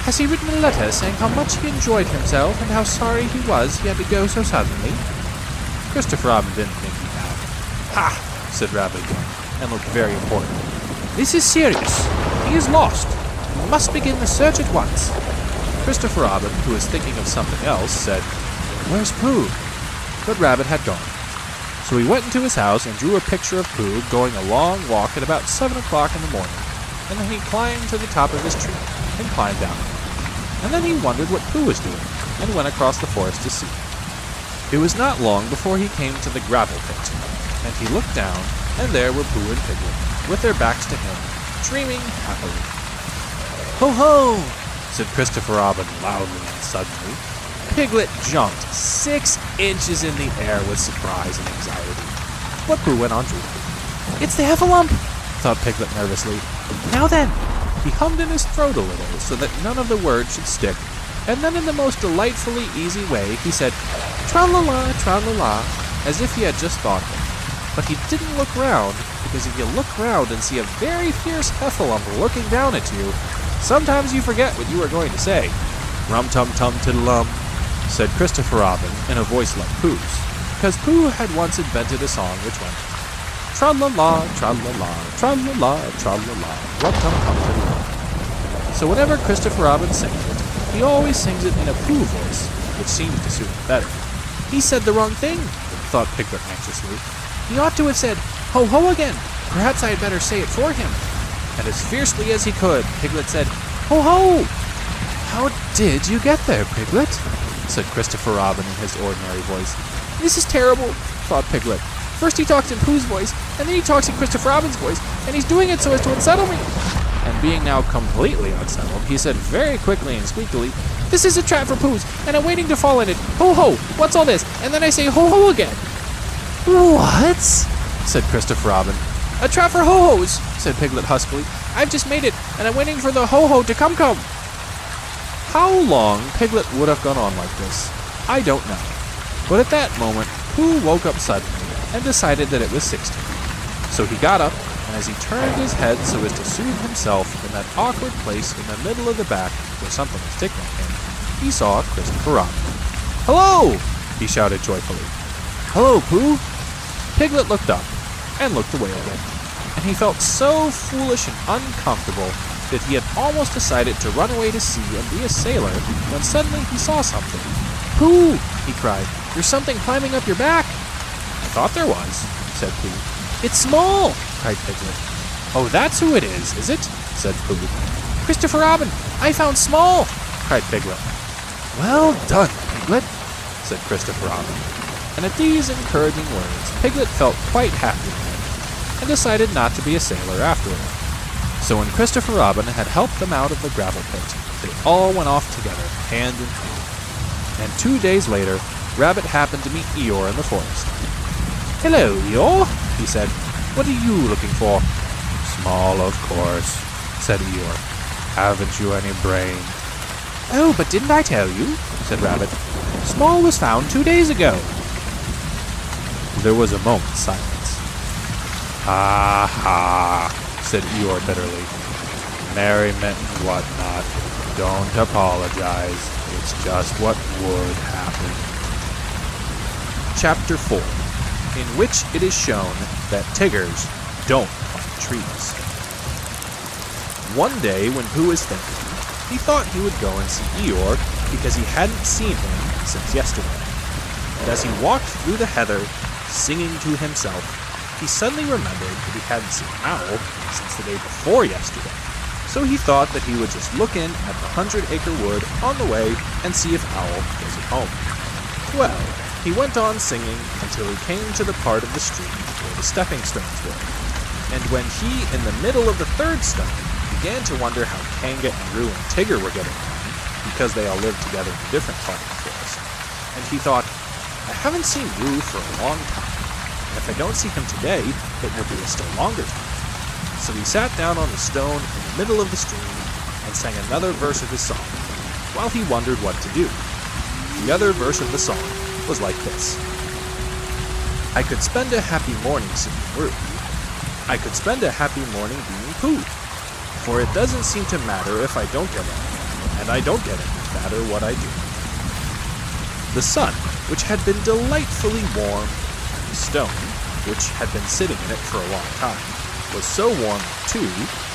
Has he written a letter saying how much he enjoyed himself and how sorry he was he had to go so suddenly? Christopher Robin didn't think he had. Ha! Said Rabbit again, and looked very important. This is serious. He is lost. We must begin the search at once. Christopher Robin, who was thinking of something else, said, Where's Pooh? But Rabbit had gone. So he went into his house and drew a picture of Pooh going a long walk at about 7 o'clock in the morning, and then he climbed to the top of his tree and climbed down. And then he wondered what Pooh was doing, and went across the forest to see. It was not long before he came to the gravel pit, and he looked down, and there were Pooh and Piglet, with their backs to him, dreaming happily. Ho ho! Said Christopher Robin loudly and suddenly. Piglet jumped 6 inches in the air with surprise and anxiety. But Pooh went on dreaming. It's the heffalump, thought Piglet nervously. Now then! He hummed in his throat a little so that none of the words should stick, and then in the most delightfully easy way he said, tra-la-la, tra-la-la, as if he had just thought of it. But he didn't look round, because if you look round and see a very fierce heffalump looking down at you, sometimes you forget what you were going to say. Rum-tum-tum-tiddle-um, said Christopher Robin in a voice like Pooh's, because Pooh had once invented a song which went, tra-la-la, tra-la-la, tra-la-la, tra-la-la, rum-tum-tum-tiddle-um. So whenever Christopher Robin sings it, he always sings it in a Pooh voice, which seems to suit him better. He said the wrong thing, thought Piglet anxiously. He ought to have said, ho ho again. Perhaps I had better say it for him. And as fiercely as he could, Piglet said, ho ho! How did you get there, Piglet? Said Christopher Robin in his ordinary voice. This is terrible, thought Piglet. First he talks in Pooh's voice, and then he talks in Christopher Robin's voice, and he's doing it so as to unsettle me. And being now completely unsettled, he said very quickly and squeakily, This is a trap for Pooh's, and I'm waiting to fall in it. Ho ho! What's all this? And then I say ho ho again. What? Said Christopher Robin. A trap for ho-hos, said Piglet huskily. I've just made it, and I'm waiting for the ho-ho to come. How long Piglet would have gone on like this, I don't know. But at that moment, Pooh woke up suddenly and decided that it was 16. So he got up, and as he turned his head so as to soothe himself in that awkward place in the middle of the back where something was tickling him, he saw Christopher Robin. Hello! He shouted joyfully. Hello, Pooh! Piglet looked up and looked away again, and he felt so foolish and uncomfortable that he had almost decided to run away to sea and be a sailor when suddenly he saw something. Pooh! He cried. There's something climbing up your back. I thought there was, said Pooh. It's small, cried Piglet. Oh, that's who it is it? Said Pooh. Christopher Robin, I found Small, cried Piglet. Well done, Piglet, said Christopher Robin. And at these encouraging words, Piglet felt quite happy again, and decided not to be a sailor after all. So when Christopher Robin had helped them out of the gravel pit, they all went off together, hand in hand. And 2 days later, Rabbit happened to meet Eeyore in the forest. Hello, Eeyore, he said. What are you looking for? Small, of course, said Eeyore. Haven't you any brain? Oh, but didn't I tell you, said Rabbit. Small was found 2 days ago. There was a moment's silence. Ha ha, said Eeyore bitterly. Merriment and whatnot. Don't apologize. It's just what would happen. Chapter 4, in which it is shown that Tiggers don't climb trees. One day when Pooh was thinking, he thought he would go and see Eeyore because he hadn't seen him since yesterday. And as he walked through the heather, singing to himself, he suddenly remembered that he hadn't seen Owl since the day before yesterday. So he thought that he would just look in at the 100-acre wood on the way and see if Owl was at home. Well, he went on singing until he came to the part of the stream where the stepping stones were. And when he, in the middle of the third stone, began to wonder how Kanga and Roo and Tigger were getting on, because they all lived together in a different part of the forest, and he thought, I haven't seen Roo for a long time, and if I don't see him today, it will be a still longer time. So he sat down on the stone in the middle of the stream and sang another verse of his song, while he wondered what to do. The other verse of the song was like this. I could spend a happy morning singing Roo. I could spend a happy morning being Pooh. For it doesn't seem to matter if I don't get anything, and I don't get it no matter what I do. The sun, which had been delightfully warm, and the stone, which had been sitting in it for a long time, was so warm, too,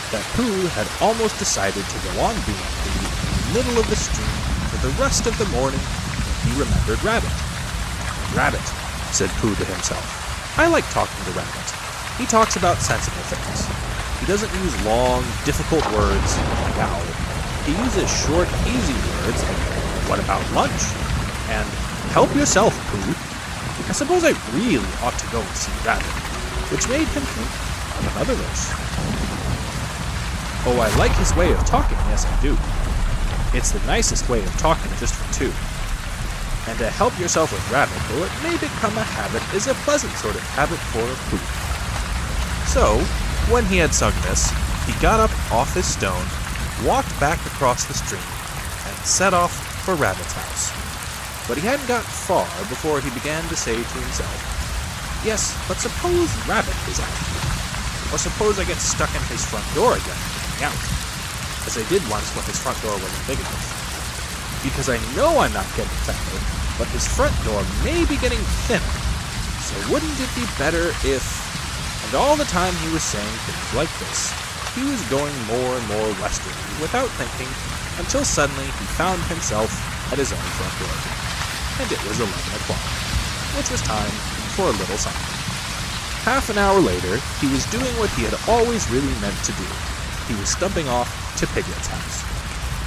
that Pooh had almost decided to go on being Pooh in the middle of the stream for the rest of the morning when he remembered Rabbit. Rabbit, said Pooh to himself. I like talking to Rabbit. He talks about sensible things. He doesn't use long, difficult words like owl. He uses short, easy words like, what about lunch? And, help yourself, Pooh. I suppose I really ought to go and see Rabbit, which made him think of another verse. Oh, I like his way of talking, yes I do. It's the nicest way of talking just for two. And to help yourself with Rabbit, though it may become a habit, is a pleasant sort of habit for a Pooh. So, when he had sung this, he got up off his stone, walked back across the stream, and set off for Rabbit's house. But he hadn't got far before he began to say to himself, yes, but suppose Rabbit is out here. Or suppose I get stuck in his front door again, getting out, as I did once when his front door wasn't big enough. Because I know I'm not getting fatter, but his front door may be getting thinner. So wouldn't it be better if... And all the time he was saying things like this, he was going more and more westerly without thinking, until suddenly he found himself at his own front door. And it was 11 o'clock, which was time for a little something. Half an hour later, he was doing what he had always really meant to do. He was stumping off to Piglet's house.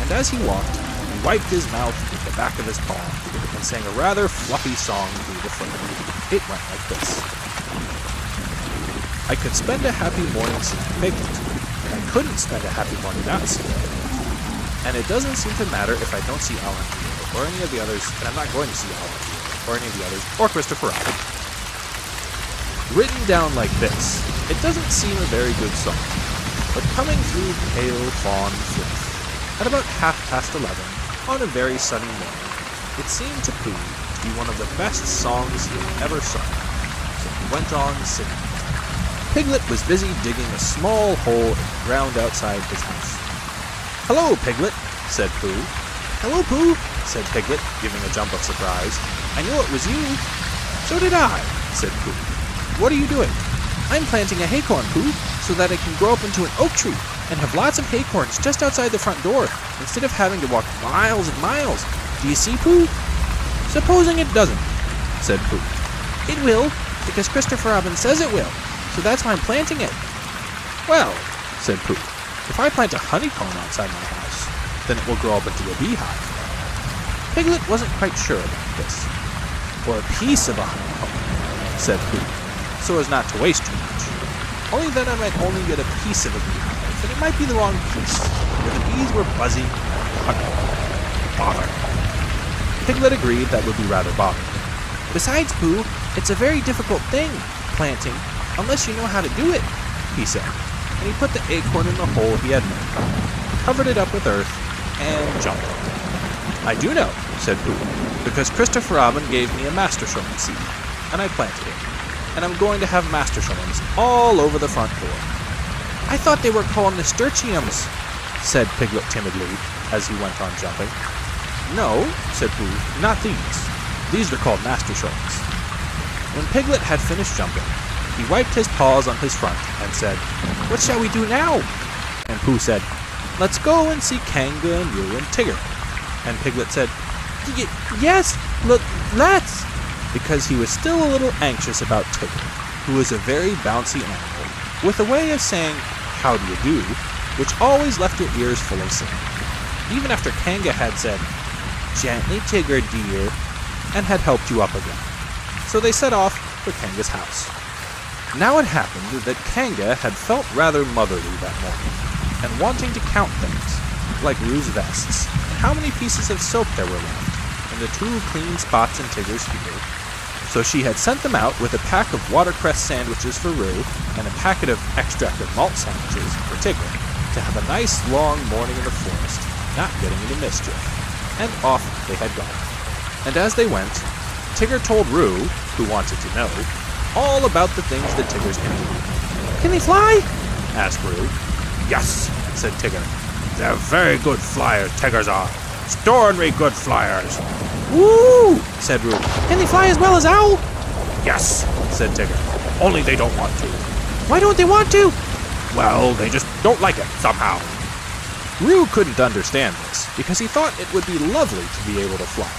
And as he walked, he wiped his mouth with the back of his paw and sang a rather fluffy song through the fur. It went like this. I could spend a happy morning seeing Piglet, and I couldn't spend a happy morning not seeing Piglet. And it doesn't seem to matter if I don't see Alan or any of the others, and I'm not going to see Alan or any of the others, or Christopher Robin. Written down like this, it doesn't seem a very good song, but coming through pale fawn fluff, at about 11:30 on a very sunny morning, it seemed to Pooh to be one of the best songs he had ever sung, so he went on singing. Piglet was busy digging a small hole in the ground outside his house. Hello, Piglet, said Pooh. Hello, Pooh, said Piglet, giving a jump of surprise. I knew it was you. So did I, said Pooh. What are you doing? I'm planting a haycorn, Pooh, so that it can grow up into an oak tree and have lots of haycorns just outside the front door, instead of having to walk miles and miles. Do you see, Pooh? Supposing it doesn't, said Pooh. It will, because Christopher Robin says it will. So that's why I'm planting it. Well, said Pooh, if I plant a honeycomb outside my house, then it will grow up into a beehive. Piglet wasn't quite sure about this. Or a piece of a honeycomb, said Pooh, so as not to waste too much. Only then I might only get a piece of a beehive, and it might be the wrong piece, where the bees were buzzing and the honey. Bother. Piglet agreed that would be rather bothering. Besides, Pooh, it's a very difficult thing, planting, unless you know how to do it, he said, and he put the acorn in the hole he had made, covered it up with earth, and jumped on it. I do know, said Pooh, because Christopher Robin gave me a nasturtium seed, and I planted it, and I'm going to have nasturtiums all over the front door. I thought they were called nasturtiums, said Piglet timidly, as he went on jumping. No, said Pooh, not these. These are called nasturtiums. When Piglet had finished jumping, he wiped his paws on his front and said, What shall we do now? And Pooh said, Let's go and see Kanga and Roo and Tigger. And Piglet said, Yes, let's, because he was still a little anxious about Tigger, who was a very bouncy animal, with a way of saying, How do you do, which always left your ears full of sand. Even after Kanga had said, Gently, Tigger, dear, and had helped you up again. So they set off for Kanga's house. Now it happened that Kanga had felt rather motherly that morning, and wanting to count things, like Rue's vests, and how many pieces of soap there were left, and the 2 clean spots in Tigger's heel. So she had sent them out with a pack of watercress sandwiches for Rue, and a packet of extract of malt sandwiches for Tigger, to have a nice long morning in the forest, not getting into mischief. And off they had gone. And as they went, Tigger told Rue, who wanted to know, all about the things that Tiggers can do. Can they fly? Asked Rue. Yes, said Tigger. They're very good flyers, Tiggers are. Extraordinary good flyers. Woo! Said Rue. Can they fly as well as Owl? Yes, said Tigger. Only they don't want to. Why don't they want to? Well, they just don't like it, somehow. Rue couldn't understand this, because he thought it would be lovely to be able to fly.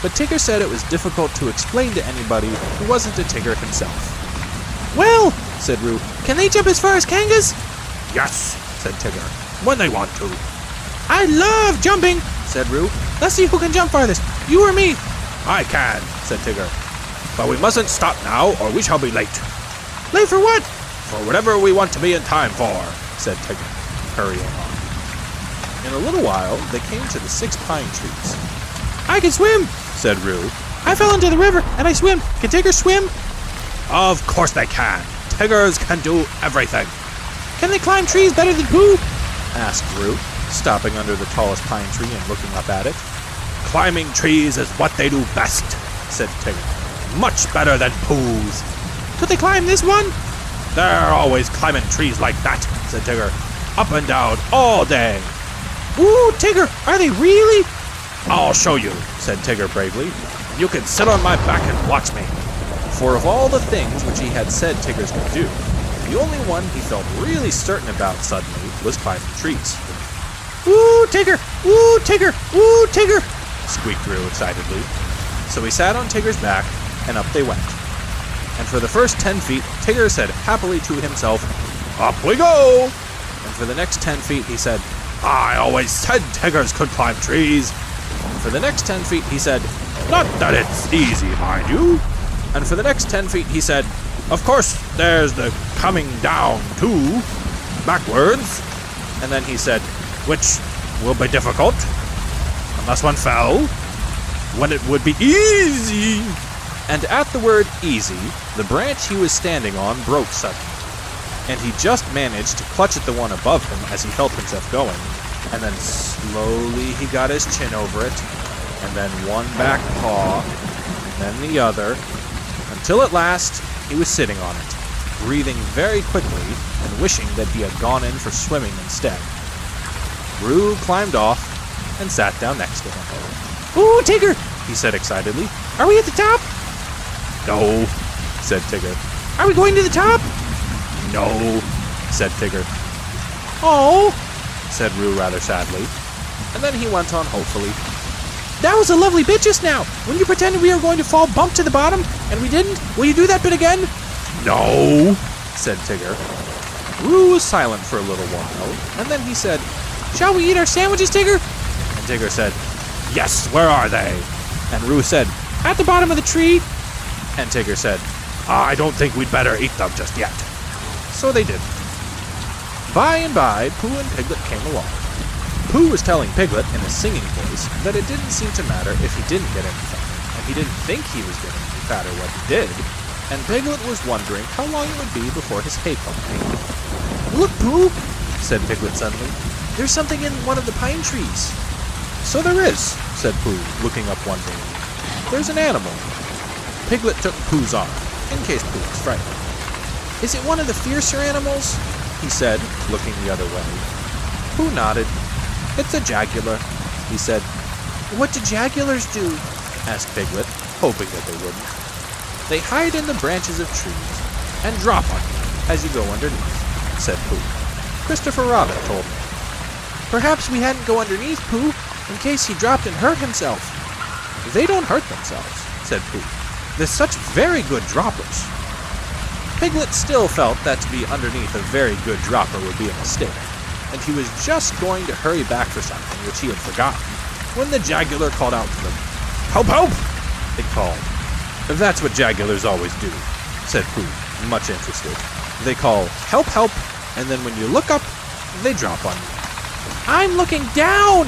But Tigger said it was difficult to explain to anybody who wasn't a Tigger himself. Well, said Rue, can they jump as far as Kangas? Yes, said Tigger, when they want to. I love jumping, said Rue. Let's see who can jump farthest, you or me. I can, said Tigger. But we mustn't stop now, or we shall be late. Late for what? For whatever we want to be in time for, said Tigger, hurrying on. In a little while, they came to the 6 pine trees. I can swim, said Rue. I fell into the river, and I swim. Can Tigger swim? Of course they can. Tiggers can do everything. Can they climb trees better than Pooh? Asked Rue, stopping under the tallest pine tree and looking up at it. Climbing trees is what they do best, said Tigger. Much better than Pooh's. Could they climb this one? They're always climbing trees like that, said Tigger. Up and down all day. Ooh, Tigger, are they really? I'll show you, said Tigger bravely. You can sit on my back and watch me. For of all the things which he had said Tiggers could do, the only one he felt really certain about suddenly was climbing trees. Ooh, Tigger! Ooh, Tigger! Ooh, Tigger! Squeaked Rue excitedly. So he sat on Tigger's back, and up they went. And for the first 10 feet, Tigger said happily to himself, Up we go! And for the next 10 feet, he said, I always said Tiggers could climb trees. And for the next 10 feet, he said, Not that it's easy, mind you. And for the next 10 feet, he said, Of course, there's the coming down, too, backwards. And then he said, Which will be difficult, unless one fell, when it would be easy. And at the word easy, the branch he was standing on broke suddenly. And he just managed to clutch at the one above him as he felt himself going, and then slowly he got his chin over it, and then one back paw, and then the other, until at last he was sitting on it, breathing very quickly and wishing that he had gone in for swimming instead. Rue climbed off and sat down next to him. Ooh, Tigger, he said excitedly. Are we at the top? No, said Tigger. Are we going to the top? No, said Tigger. Oh, said Rue rather sadly. And then he went on hopefully. That was a lovely bit just now. When you pretended we were going to fall bump to the bottom, and we didn't, will you do that bit again? No, said Tigger. Rue was silent for a little while, and then he said, Shall we eat our sandwiches, Tigger? And Tigger said, Yes, where are they? And Rue said, At the bottom of the tree. And Tigger said, I don't think we'd better eat them just yet. So they did. By and by, Pooh and Piglet came along. Pooh was telling Piglet in a singing voice that it didn't seem to matter if he didn't get any fatter, and he didn't think he was getting any fatter when he did, and Piglet was wondering how long it would be before his hay-comb came. Look, Pooh, said Piglet suddenly. There's something in one of the pine trees. So there is, said Pooh, looking up wonderingly. There's an animal. Piglet took Pooh's arm, in case Pooh was frightened. Is it one of the fiercer animals? He said, looking the other way. Pooh nodded. It's a jaguar, he said. What do jaguars do? Asked Piglet, hoping that they wouldn't. They hide in the branches of trees and drop on you as you go underneath, said Pooh. Christopher Robin told me. Perhaps we hadn't go underneath, Pooh, in case he dropped and hurt himself. They don't hurt themselves, said Pooh. They're such very good droppers. Piglet still felt that to be underneath a very good dropper would be a mistake, and he was just going to hurry back for something which he had forgotten, when the jaguar called out to them. Help, help! It called. That's what jaguars always do, said Pooh, much interested. They call, "Help, help," and then when you look up, they drop on you. I'm looking down!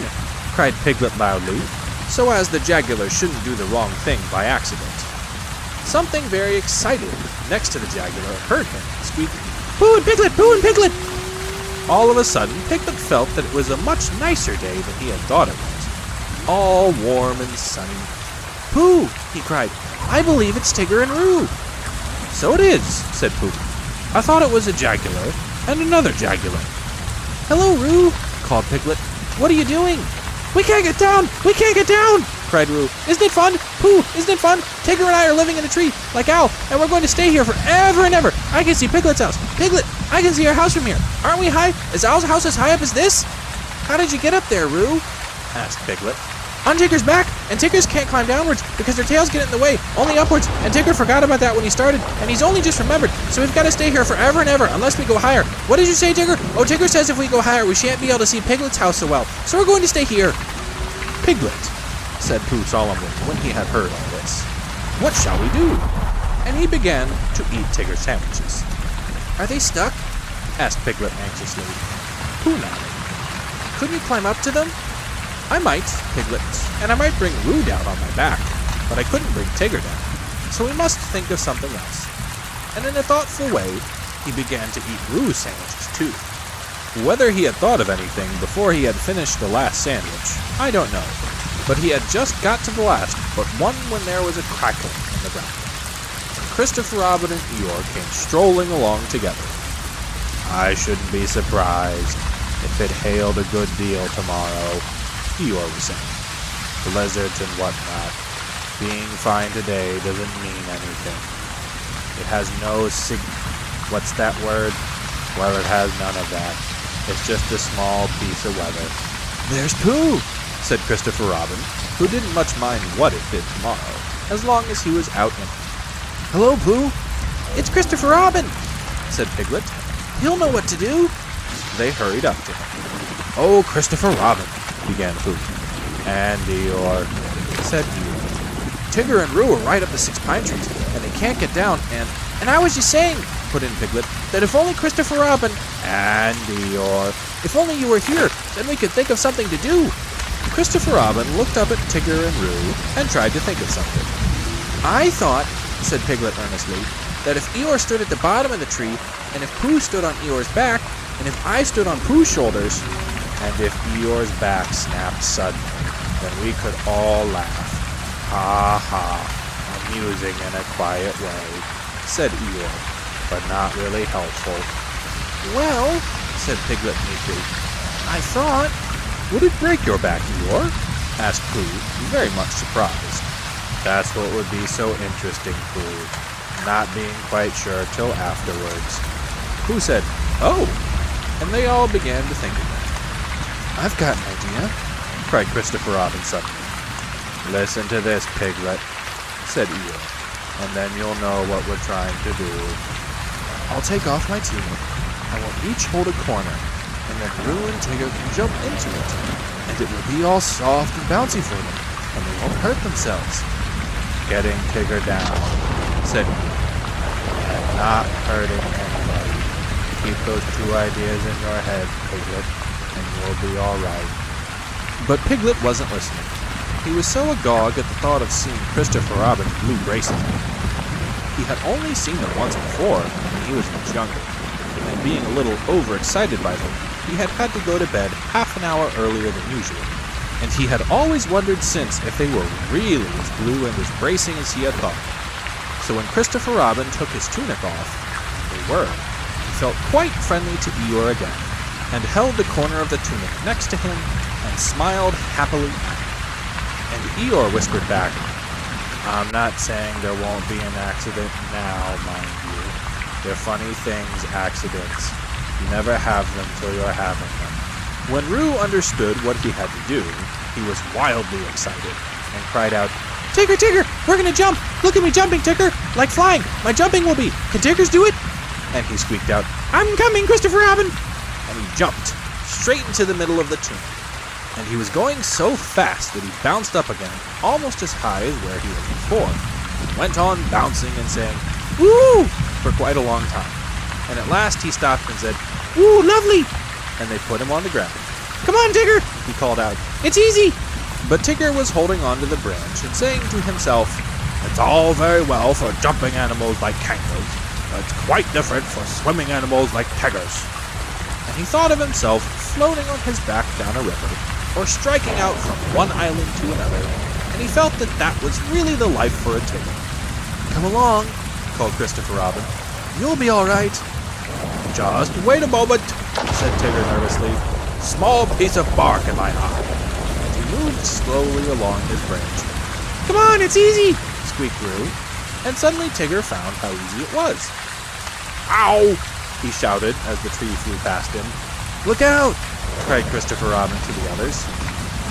Cried Piglet loudly, so as the Jagular shouldn't do the wrong thing by accident. Something very excited next to the Jagular heard him squeak, Pooh and Piglet! Pooh and Piglet! All of a sudden, Piglet felt that it was a much nicer day than he had thought it was. All warm and sunny. Pooh! He cried. I believe it's Tigger and Roo. So it is, said Pooh. I thought it was a Jagular and another Jagular. Hello, Roo, called Piglet. What are you doing? We can't get down! We can't get down! Cried Roo. Isn't it fun? Pooh, isn't it fun? Tigger and I are living in a tree, like Al, and we're going to stay here forever and ever. I can see Piglet's house. Piglet, I can see our house from here. Aren't we high? Is Al's house as high up as this? How did you get up there, Roo? Asked Piglet. On Tigger's back, and Tiggers can't climb downwards because their tails get in the way, only upwards, and Tigger forgot about that when he started, and he's only just remembered, so we've got to stay here forever and ever unless we go higher. What did you say, Tigger? Oh, Tigger says if we go higher, we shan't be able to see Piglet's house so well, so we're going to stay here. Piglet, said Pooh solemnly when he had heard all this. What shall we do? And he began to eat Tigger's sandwiches. Are they stuck? Asked Piglet anxiously. Pooh nodded. Couldn't you climb up to them? I might, Piglet, and I might bring Roo down on my back, but I couldn't bring Tigger down, so we must think of something else. And in a thoughtful way, he began to eat Roo's sandwiches too. Whether he had thought of anything before he had finished the last sandwich, I don't know, but he had just got to the last but one when there was a crackling in the ground. Christopher Robin and Eeyore came strolling along together. I shouldn't be surprised if it hailed a good deal tomorrow, Eeyore was saying. Blizzards and whatnot. Being fine today doesn't mean anything. It has no what's that word? Well, it has none of that. It's just a small piece of weather. There's Pooh, said Christopher Robin, who didn't much mind what it did tomorrow, as long as he was out in it. Hello, Pooh. It's Christopher Robin, said Piglet. He'll know what to do. They hurried up to him. Oh, Christopher Robin, began Pooh. And Eeyore, said Eeyore. Tigger and Roo are right up the 6 pine trees, and they can't get down, and I was just saying, put in Piglet, that if only Christopher Robin, and Eeyore, if only you were here, then we could think of something to do. Christopher Robin looked up at Tigger and Roo and tried to think of something. I thought, said Piglet earnestly, that if Eeyore stood at the bottom of the tree, and if Pooh stood on Eeyore's back, and if I stood on Pooh's shoulders, and if Eeyore's back snapped suddenly, then we could all laugh. Ha ha, amusing in a quiet way, said Eeyore, but not really helpful. Well, said Piglet meekly, I thought... Would it break your back, Eeyore? Asked Pooh, very much surprised. That's what would be so interesting, Pooh, not being quite sure till afterwards. Pooh said, oh, and they all began to think of it. I've got an idea, cried Christopher Robin suddenly. Listen to this, Piglet, said Eeyore, and then you'll know what we're trying to do. I'll take off my tunic, and we'll each hold a corner, and then Roo and Tigger can jump into it, and it will be all soft and bouncy for them, and they won't hurt themselves. Getting Tigger down, said Eeyore, and not hurting anybody. Keep those 2 ideas in your head, Piglet, and you'll be all right. But Piglet wasn't listening. He was so agog at the thought of seeing Christopher Robin's blue bracelet. He had only seen them once before when he was much younger, and being a little overexcited by them, he had had to go to bed half an hour earlier than usual, and he had always wondered since if they were really as blue and as bracing as he had thought. So when Christopher Robin took his tunic off, they were. He felt quite friendly to Eeyore again, and held the corner of the tunic next to him, and smiled happily at him. And Eeyore whispered back, I'm not saying there won't be an accident now, mind you. They're funny things, accidents. You never have them till you're having them. When Roo understood what he had to do, he was wildly excited, and cried out, Tigger, Tigger, we're gonna jump! Look at me jumping, Tigger! Like flying! My jumping will be! Can Tiggers do it? And he squeaked out, I'm coming, Christopher Robin! And he jumped straight into the middle of the tunic. And he was going so fast that he bounced up again almost as high as where he was before, and went on bouncing and saying, Woo! for quite a long time. And at last he stopped and said, Woo, lovely! and they put him on the ground. Come on, Tigger! He called out, It's easy! but Tigger was holding onto the branch and saying to himself, "It's all very well for jumping animals like kangaroos, but it's quite different for swimming animals like tigers." And he thought of himself floating on his back down a river, or striking out from one island to another, and he felt that that was really the life for a tigger. Come along, Called Christopher Robin. you'll be all right. "Just wait a moment," said Tigger nervously. "Small piece of bark in my eye." And he moved slowly along his branch. Come on, it's easy! Squeaked Roo, and suddenly Tigger found how easy it was. "Ow!" he shouted as the tree flew past him. Look out! Cried Christopher Robin to the others.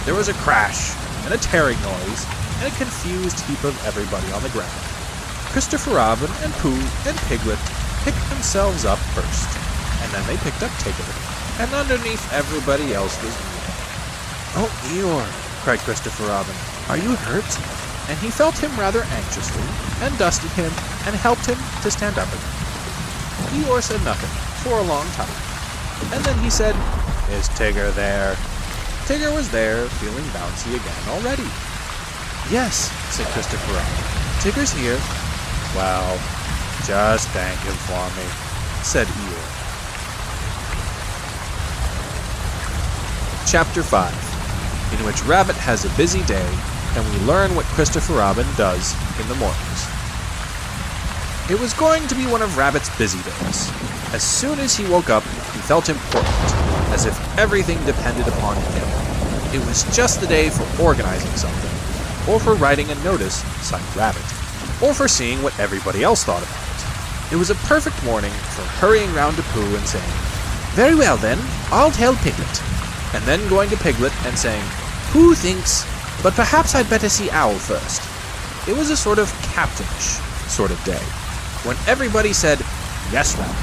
There was a crash, and a tearing noise, and a confused heap of everybody on the ground. Christopher Robin and Pooh and Piglet picked themselves up first, and then they picked up Tigger, and underneath everybody else was me. Oh, Eeyore, Cried Christopher Robin, are you hurt? and he felt him rather anxiously, and dusted him, and helped him to stand up again. Eeyore said nothing for a long time, and then he said, "Is Tigger there?" Tigger was there, feeling bouncy again already. Yes, Said Christopher Robin. Tigger's here. "Well, just thank him for me," said Eeyore. Chapter 5, in which Rabbit has a busy day, and we learn what Christopher Robin does in the mornings. It was going to be one of Rabbit's busy days. As soon as he woke up, he felt important, as if everything depended upon him. It was just the day for organizing something, or for writing a notice, signed Rabbit, or for seeing what everybody else thought about it. It was a perfect morning for hurrying round to Pooh and saying, Very well then, I'll tell Piglet. and then going to Piglet and saying, Pooh thinks, but perhaps I'd better see Owl first. it was a sort of captainish sort of day, when everybody said, "Yes, Rabbit,"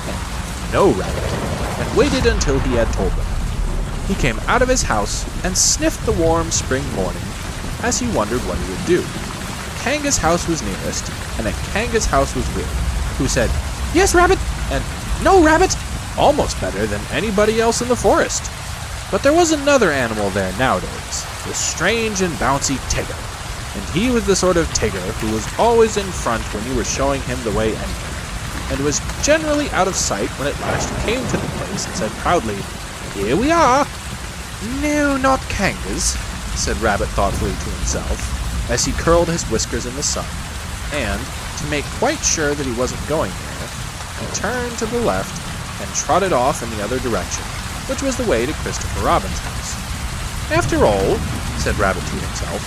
and "No, Rabbit," and waited until he had told them. He came out of his house and sniffed the warm spring morning as he wondered what he would do. Kanga's house was nearest, and at Kanga's house was Will, who said, Yes, Rabbit, and no, Rabbit. almost better than anybody else in the forest. But there was another animal there nowadays, the strange and bouncy Tigger. And he was the sort of Tigger who was always in front when you were showing him the way anywhere, and was generally out of sight when at last you came to the place and said proudly, "Here we are." "No, not Kangas," said Rabbit thoughtfully to himself, as he curled his whiskers in the sun, and, to make quite sure that he wasn't going there, he turned to the left and trotted off in the other direction, which was the way to Christopher Robin's house. "After all," said Rabbit to himself,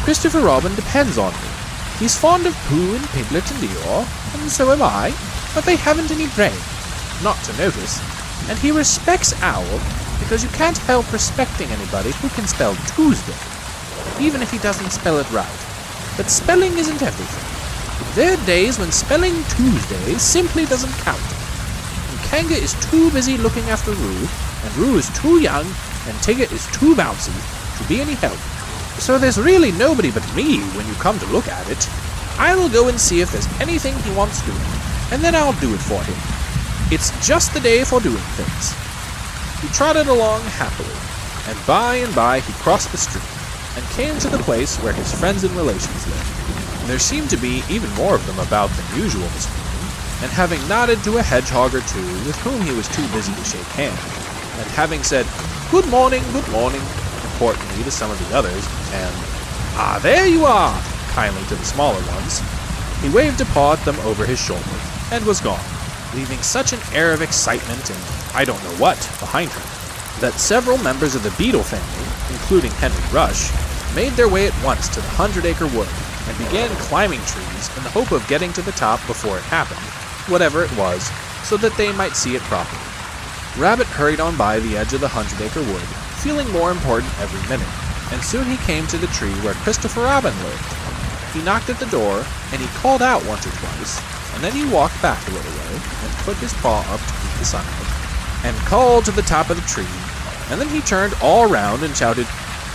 "Christopher Robin depends on me. He's fond of Pooh and Piglet and Eeyore, and so am I, but they haven't any brain, not to notice, and he respects Owl, because you can't help respecting anybody who can spell Tuesday, even if he doesn't spell it right. But spelling isn't everything. There are days when spelling Tuesday simply doesn't count. And Kanga is too busy looking after Roo, and Roo is too young, and Tigger is too bouncy to be any help. So there's really nobody but me when you come to look at it. I'll go and see if there's anything he wants doing, and then I'll do it for him. It's just the day for doing things." He trotted along happily, and by he crossed the street, and came to the place where his friends and relations lived. There seemed to be even more of them about than usual this morning, and having nodded to a hedgehog or two with whom he was too busy to shake hands, and having said, good morning," importantly to some of the others, and "Ah, there you are," kindly to the smaller ones, he waved a paw at them over his shoulder, and was gone, leaving such an air of excitement and I don't know what behind him, that several members of the beetle family, including Henry Rush, made their way at once to the 100-acre wood, and began climbing trees in the hope of getting to the top before it happened, whatever it was, so that they might see it properly. Rabbit hurried on by the edge of the 100-acre wood, feeling more important every minute, and soon he came to the tree where Christopher Robin lived. He knocked at the door, and he called out once or twice, and then he walked back a little way, and put his paw up to meet the sunlight, and called to the top of the tree, and then he turned all round and shouted,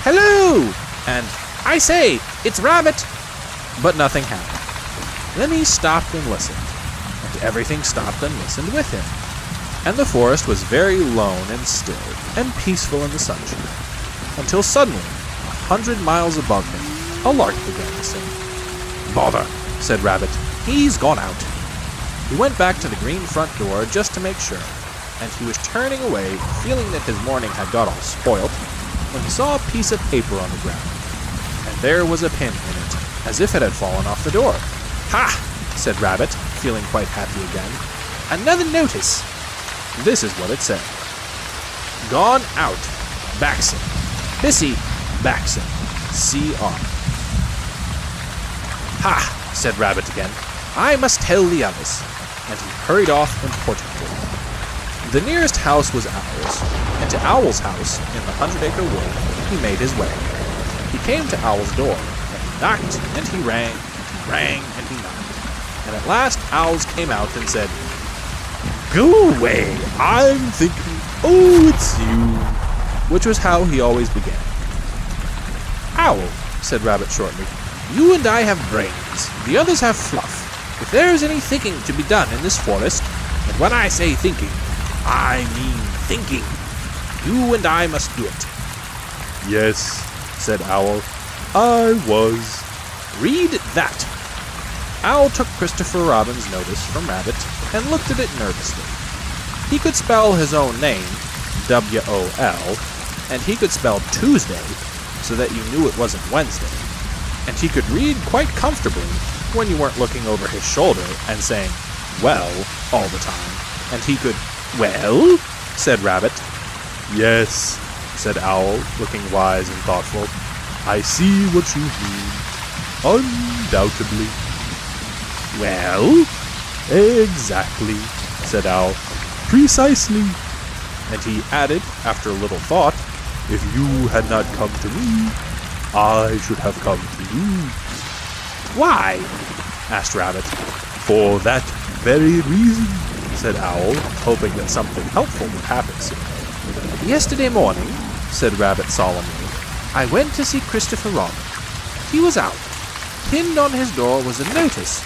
"Hello!" and "I say, it's Rabbit!" But nothing happened. Then he stopped and listened, and everything stopped and listened with him. And the forest was very lone and still and peaceful in the sunshine, until suddenly, 100 miles above him, a lark began to sing. "Bother," said Rabbit. "He's gone out." He went back to the green front door just to make sure, and he was turning away, feeling that his morning had got all spoilt, when he saw a piece of paper on the ground, and there was a pin in it, as if it had fallen off the door. "Ha!" said Rabbit, feeling quite happy again. "Another notice." This is what it said. "Gone out. Baxen. Bissy Baxen. C.R." "Ha!" said Rabbit again. "I must tell the others." And he hurried off importantly. The nearest house was Owl's, and to Owl's house, in the 100-acre wood, he made his way. He came to Owl's door, and he knocked, and he rang, and he rang, and he knocked. And at last Owl's came out and said, "Go away, I'm thinking, oh, it's you," which was how he always began. "Owl," said Rabbit shortly, "you and I have brains, the others have fluff. If there is any thinking to be done in this forest, and when I say thinking, I mean thinking, you and I must do it." "Yes," said Owl, "I was." "Read that." Owl took Christopher Robin's notice from Rabbit and looked at it nervously. He could spell his own name, W-O-L, and he could spell Tuesday so that you knew it wasn't Wednesday. And he could read quite comfortably when you weren't looking over his shoulder and saying, "Well," all the time. And he could, "Well?" said Rabbit. "Yes," said Owl, looking wise and thoughtful. "I see what you mean. Undoubtedly." "Well?" "Exactly," said Owl. "Precisely." And he added, after a little thought, "If you had not come to me, I should have come to you." "Why?" asked Rabbit. "For that very reason," said Owl, hoping that something helpful would happen soon. "Yesterday morning," said Rabbit solemnly, "I went to see Christopher Robin. He was out. Pinned on his door was a notice."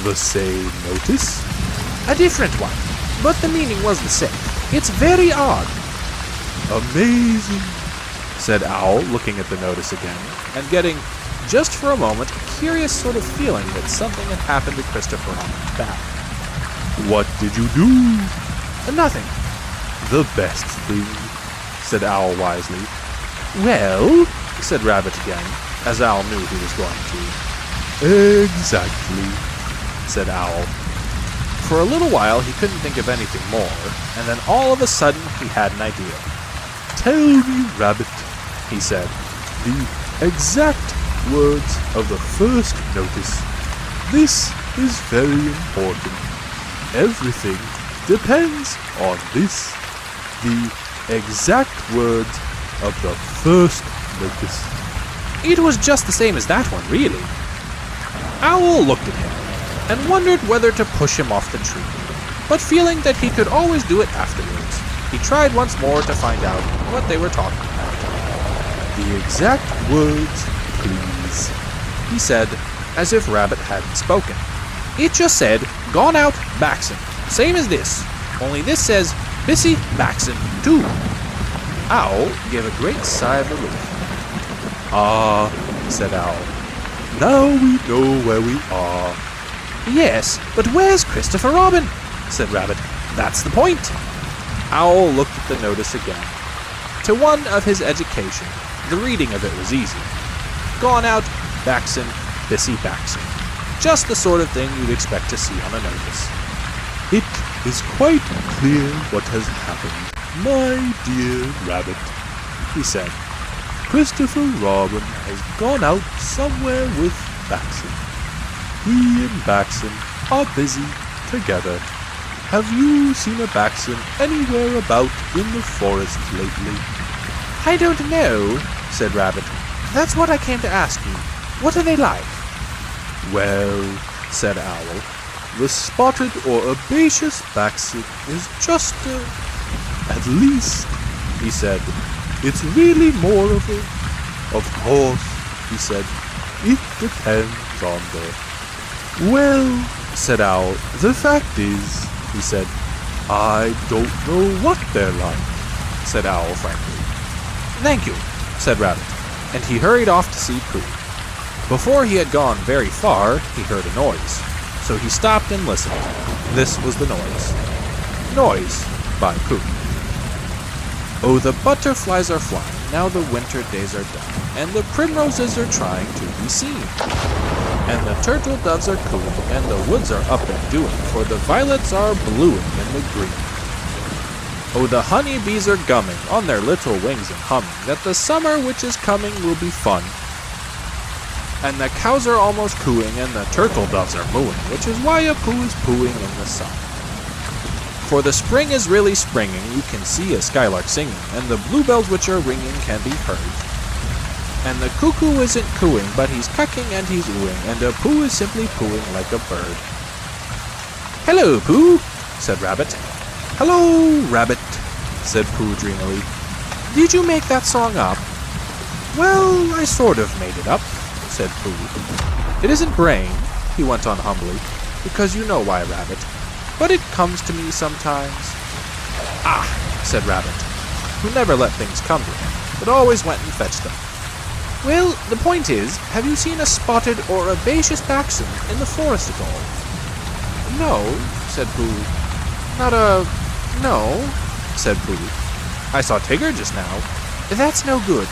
"The same notice?" "A different one, but the meaning was the same. It's very odd." "Amazing," said Owl, looking at the notice again, and getting, just for a moment, a curious sort of feeling that something had happened to Christopher Robin's back. "What did you do?" "Nothing." "The best thing," said Owl wisely. "Well?" said Rabbit again, as Owl knew he was going to. "Exactly," said Owl. For a little while he couldn't think of anything more, and then all of a sudden he had an idea. "Tell me, Rabbit," he said, "the exact words of the first notice. This is very important. Everything depends on this. The exact words of the first notice." It was just the same as that one, really. Owl looked at him, and wondered whether to push him off the tree, but feeling that he could always do it afterwards, he tried once more to find out what they were talking about. "The exact words, please," he said, as if Rabbit hadn't spoken. "It just said, 'Gone out, Baxen,' same as this, only this says, 'Bissy Baxen,' too." Owl gave a great sigh of relief. "Ah," said Owl, "now we know where we are." "Yes, but where's Christopher Robin?" said Rabbit. "That's the point." Owl looked at the notice again. To one of his education, the reading of it was easy. Gone out, Baxen, Bissy Baxen. Just the sort of thing you'd expect to see on a notice. "It is quite clear what has happened, my dear Rabbit," he said. "Christopher Robin has gone out somewhere with Baxen. He and Baxen are busy together. Have you seen a Baxen anywhere about in the forest lately?" "I don't know," said Rabbit. "That's what I came to ask you. What are they like?" "Well," said Owl, "the spotted or herbaceous Baxen is just at least," he said, "it's really more of a... Of course," he said, "it depends on the..." Well, said Owl, the fact is, he said, I don't know what they're like, said Owl frankly. Thank you, said Rabbit, and he hurried off to see Pooh. Before he had gone very far, he heard a noise, so he stopped and listened. This was the noise. Noise by Pooh. Oh, the butterflies are flying, now the winter days are done, and the primroses are trying to be seen. And the turtle doves are cooing, and the woods are up and doing, for the violets are bluing in the green. Oh, the honey bees are gumming on their little wings and humming, that the summer which is coming will be fun. And the cows are almost cooing, and the turtle doves are mooing, which is why a Pooh is pooing in the sun. For the spring is really springing, you can see a skylark singing, and the bluebells which are ringing can be heard. And the cuckoo isn't cooing, but he's cucking and he's oohing, and a Pooh is simply pooing like a bird. Hello, Pooh, said Rabbit. Hello, Rabbit, said Pooh dreamily. Did you make that song up? Well, I sort of made it up, said Pooh. It isn't brain, he went on humbly, because you know why, Rabbit. But it comes to me sometimes. Ah, said Rabbit, who never let things come to him, but always went and fetched them. Well, the point is, have you seen a spotted or a baseous dachshund in the forest at all? No, said Pooh. No, said Pooh. I saw Tigger just now. That's no good.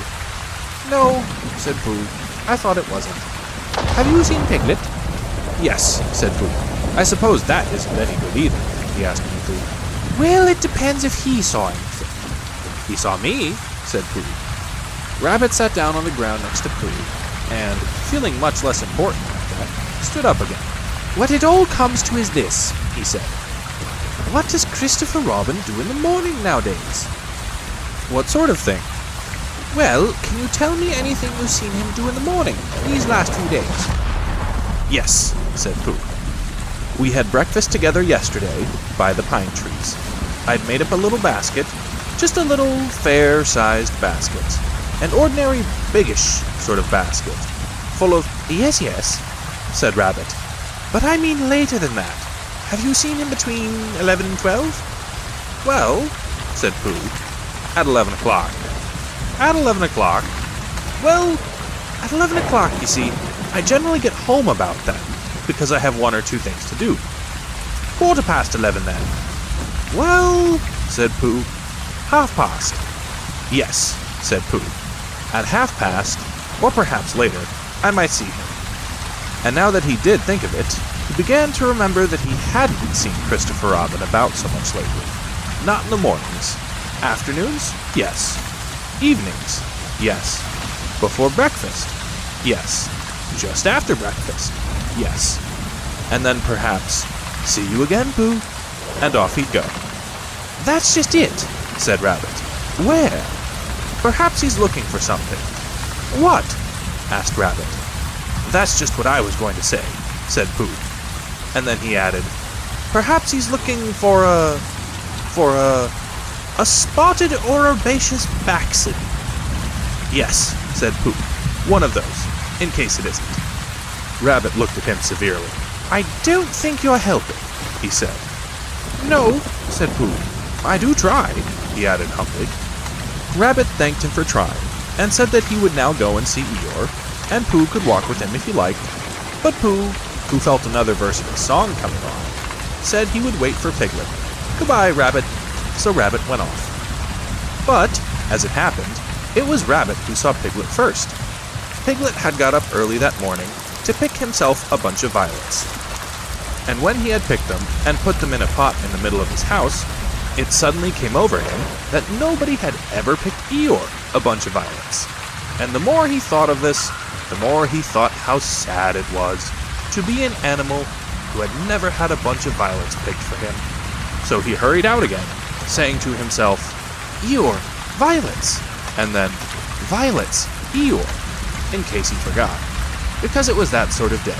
No, said Pooh. I thought it wasn't. Have you seen Piglet? Yes, said Pooh. I suppose that isn't any good either, he asked meekly. Well, it depends if he saw anything. He saw me, said Pooh. Rabbit sat down on the ground next to Pooh, and, feeling much less important like that, stood up again. What it all comes to is this, he said. What does Christopher Robin do in the morning nowadays? What sort of thing? Well, can you tell me anything you've seen him do in the morning, these last few days? Yes, said Pooh. We had breakfast together yesterday by the pine trees. I'd made up a little basket, just a little fair-sized basket, an ordinary biggish sort of basket, full of... Yes, said Rabbit. But I mean later than that. Have you seen him between 11 and 12? Well, said Pooh, at 11 o'clock. At 11 o'clock? Well, at 11 o'clock, you see, I generally get home about then, because I have one or two things to do. 11:15 then. Well, said Pooh, past. Yes, said Pooh. At past, or perhaps later, I might see him. And now that he did think of it, he began to remember that he hadn't seen Christopher Robin about so much lately. Not in the mornings. Afternoons? Yes. Evenings? Yes. Before breakfast? Yes. Just after breakfast? Yes. And then perhaps, see you again, Pooh, and off he'd go. That's just it, said Rabbit. Where? Perhaps he's looking for something. What? Asked Rabbit. That's just what I was going to say, said Pooh. And then he added, perhaps he's looking for a spotted or herbaceous baxid. Yes, said Pooh. One of those, in case it isn't. Rabbit looked at him severely. I don't think you're helping, he said. No, said Pooh. I do try, he added humbly. Rabbit thanked him for trying, and said that he would now go and see Eeyore, and Pooh could walk with him if he liked, but Pooh, who felt another verse of his song coming on, said he would wait for Piglet. Goodbye, Rabbit. So Rabbit went off. But, as it happened, it was Rabbit who saw Piglet first. Piglet had got up early that morning to pick himself a bunch of violets. And when he had picked them and put them in a pot in the middle of his house, it suddenly came over him that nobody had ever picked Eeyore a bunch of violets. And the more he thought of this, the more he thought how sad it was to be an animal who had never had a bunch of violets picked for him. So he hurried out again, saying to himself, Eeyore, violets, and then, violets, Eeyore, in case he forgot, because it was that sort of day.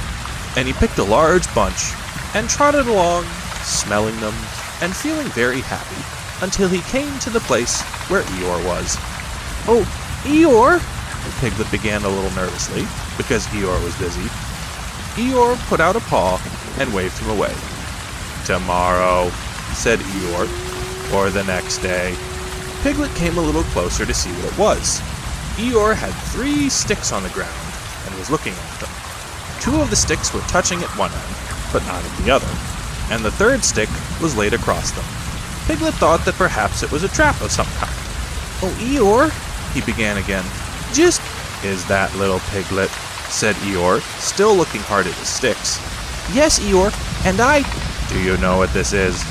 And he picked a large bunch and trotted along, smelling them and feeling very happy, until he came to the place where Eeyore was. Oh, Eeyore, Piglet began a little nervously, because Eeyore was busy. Eeyore put out a paw and waved him away. "Tomorrow," said Eeyore, or the next day. Piglet came a little closer to see what it was. Eeyore had 3 sticks on the ground and was looking at them. 2 of the sticks were touching at one end, but not at the other, and the 3rd stick was laid across them. Piglet thought that perhaps it was a trap of some kind. Oh, Eeyore, He began again. just... "Is that little Piglet?" said Eeyore, still looking hard at his sticks. Yes, Eeyore, and I... "Do you know what this is?"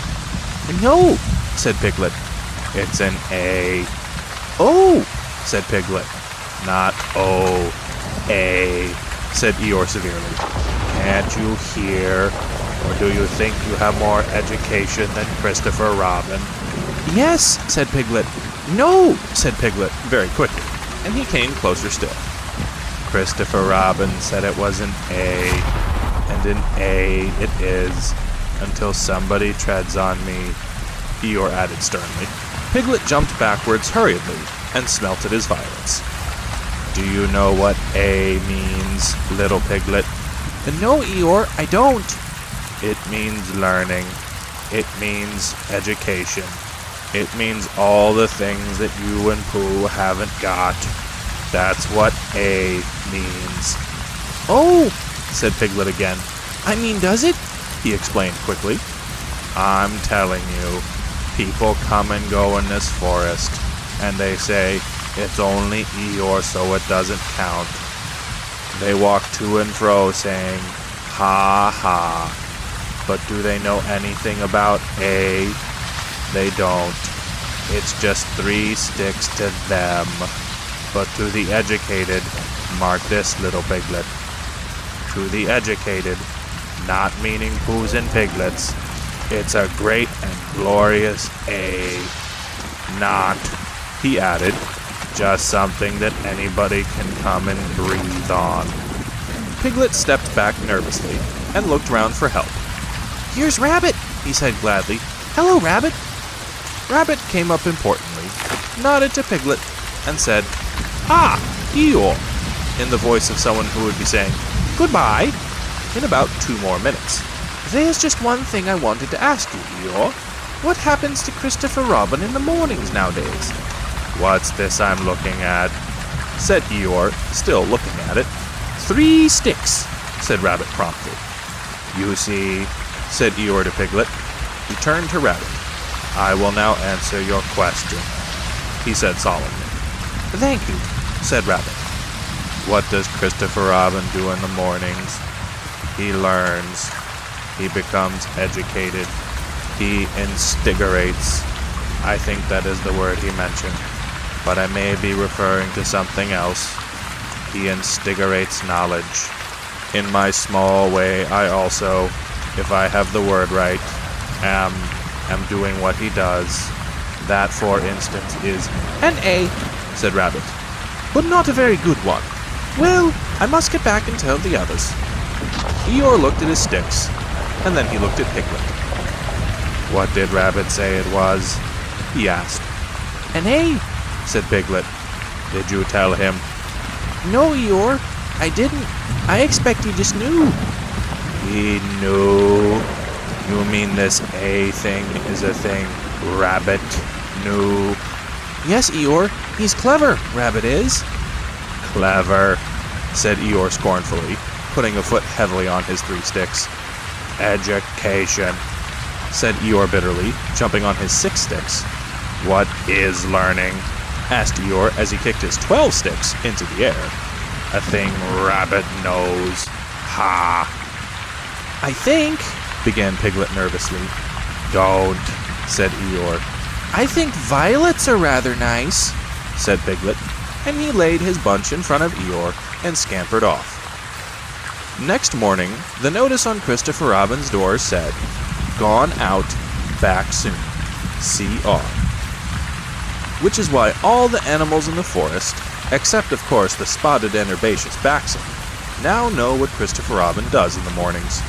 No. said Piglet. "It's an A," Oh, said Piglet. "Not O, A," said Eeyore severely. "Can't you hear? Or do you think you have more education than Christopher Robin?" yes, said Piglet. No, said Piglet very quickly, and he came closer still. "Christopher Robin said it was an A, and an A it is, until somebody treads on me," Eeyore added sternly. Piglet jumped backwards hurriedly and smelt at his violets. "Do you know what A means, little Piglet?" no, Eeyore, I don't. "It means learning. It means education. It means all the things that you and Pooh haven't got. That's what A means." Oh, said Piglet again. I mean, does it? He explained quickly. "I'm telling you, people come and go in this forest, and they say it's only Eeyore, so it doesn't count. They walk to and fro saying, 'Ha ha.' But do they know anything about A? They don't. It's just 3 sticks to them. But to the educated, mark this, little Piglet. To the educated, not meaning Poohs and Piglets, it's a great and glorious A. Not," he added, "just something that anybody can come and breathe on." Piglet stepped back nervously and looked round for help. Here's Rabbit, he said gladly. Hello, Rabbit. Rabbit came up importantly, nodded to Piglet, and said, "Ah, Eeyore," in the voice of someone who would be saying, "Goodbye," in about 2 more minutes. There's just one thing I wanted to ask you, Eeyore. What happens to Christopher Robin in the mornings nowadays? "What's this I'm looking at?" said Eeyore, still looking at it. 3 sticks, said Rabbit promptly. "You see," said Eeyore to Piglet. He turned to Rabbit. "I will now answer your question," he said solemnly. Thank you, said Rabbit. "What does Christopher Robin do in the mornings? He learns. He becomes educated. He instigates. I think that is the word he mentioned, but I may be referring to something else. He instigates knowledge. In my small way, I also, if I have the word right, am doing what he does. That, for instance, is..." An A, said Rabbit. but not a very good one. Well, I must get back and tell the others. Eeyore looked at his sticks, and then he looked at Piglet. "What did Rabbit say it was?" he asked. An A. Said Piglet. "Did you tell him?" No, Eeyore, I didn't. I expect he just knew. He knew. You mean this A thing is a thing Rabbit knew? Yes, Eeyore, he's clever, Rabbit is. Clever, said Eeyore scornfully, putting a foot heavily on his 3 sticks. Education, said Eeyore bitterly, jumping on his 6 sticks. What is learning? Asked Eeyore as he kicked his 12 sticks into the air. A thing Rabbit knows. Ha! I think, began Piglet nervously. Don't, said Eeyore. I think violets are rather nice, said Piglet, and he laid his bunch in front of Eeyore and scampered off. Next morning, the notice on Christopher Robin's door said, "Gone out, back soon. C.R." Which is why all the animals in the forest, except of course the spotted and herbaceous Baxen, now know what Christopher Robin does in the mornings.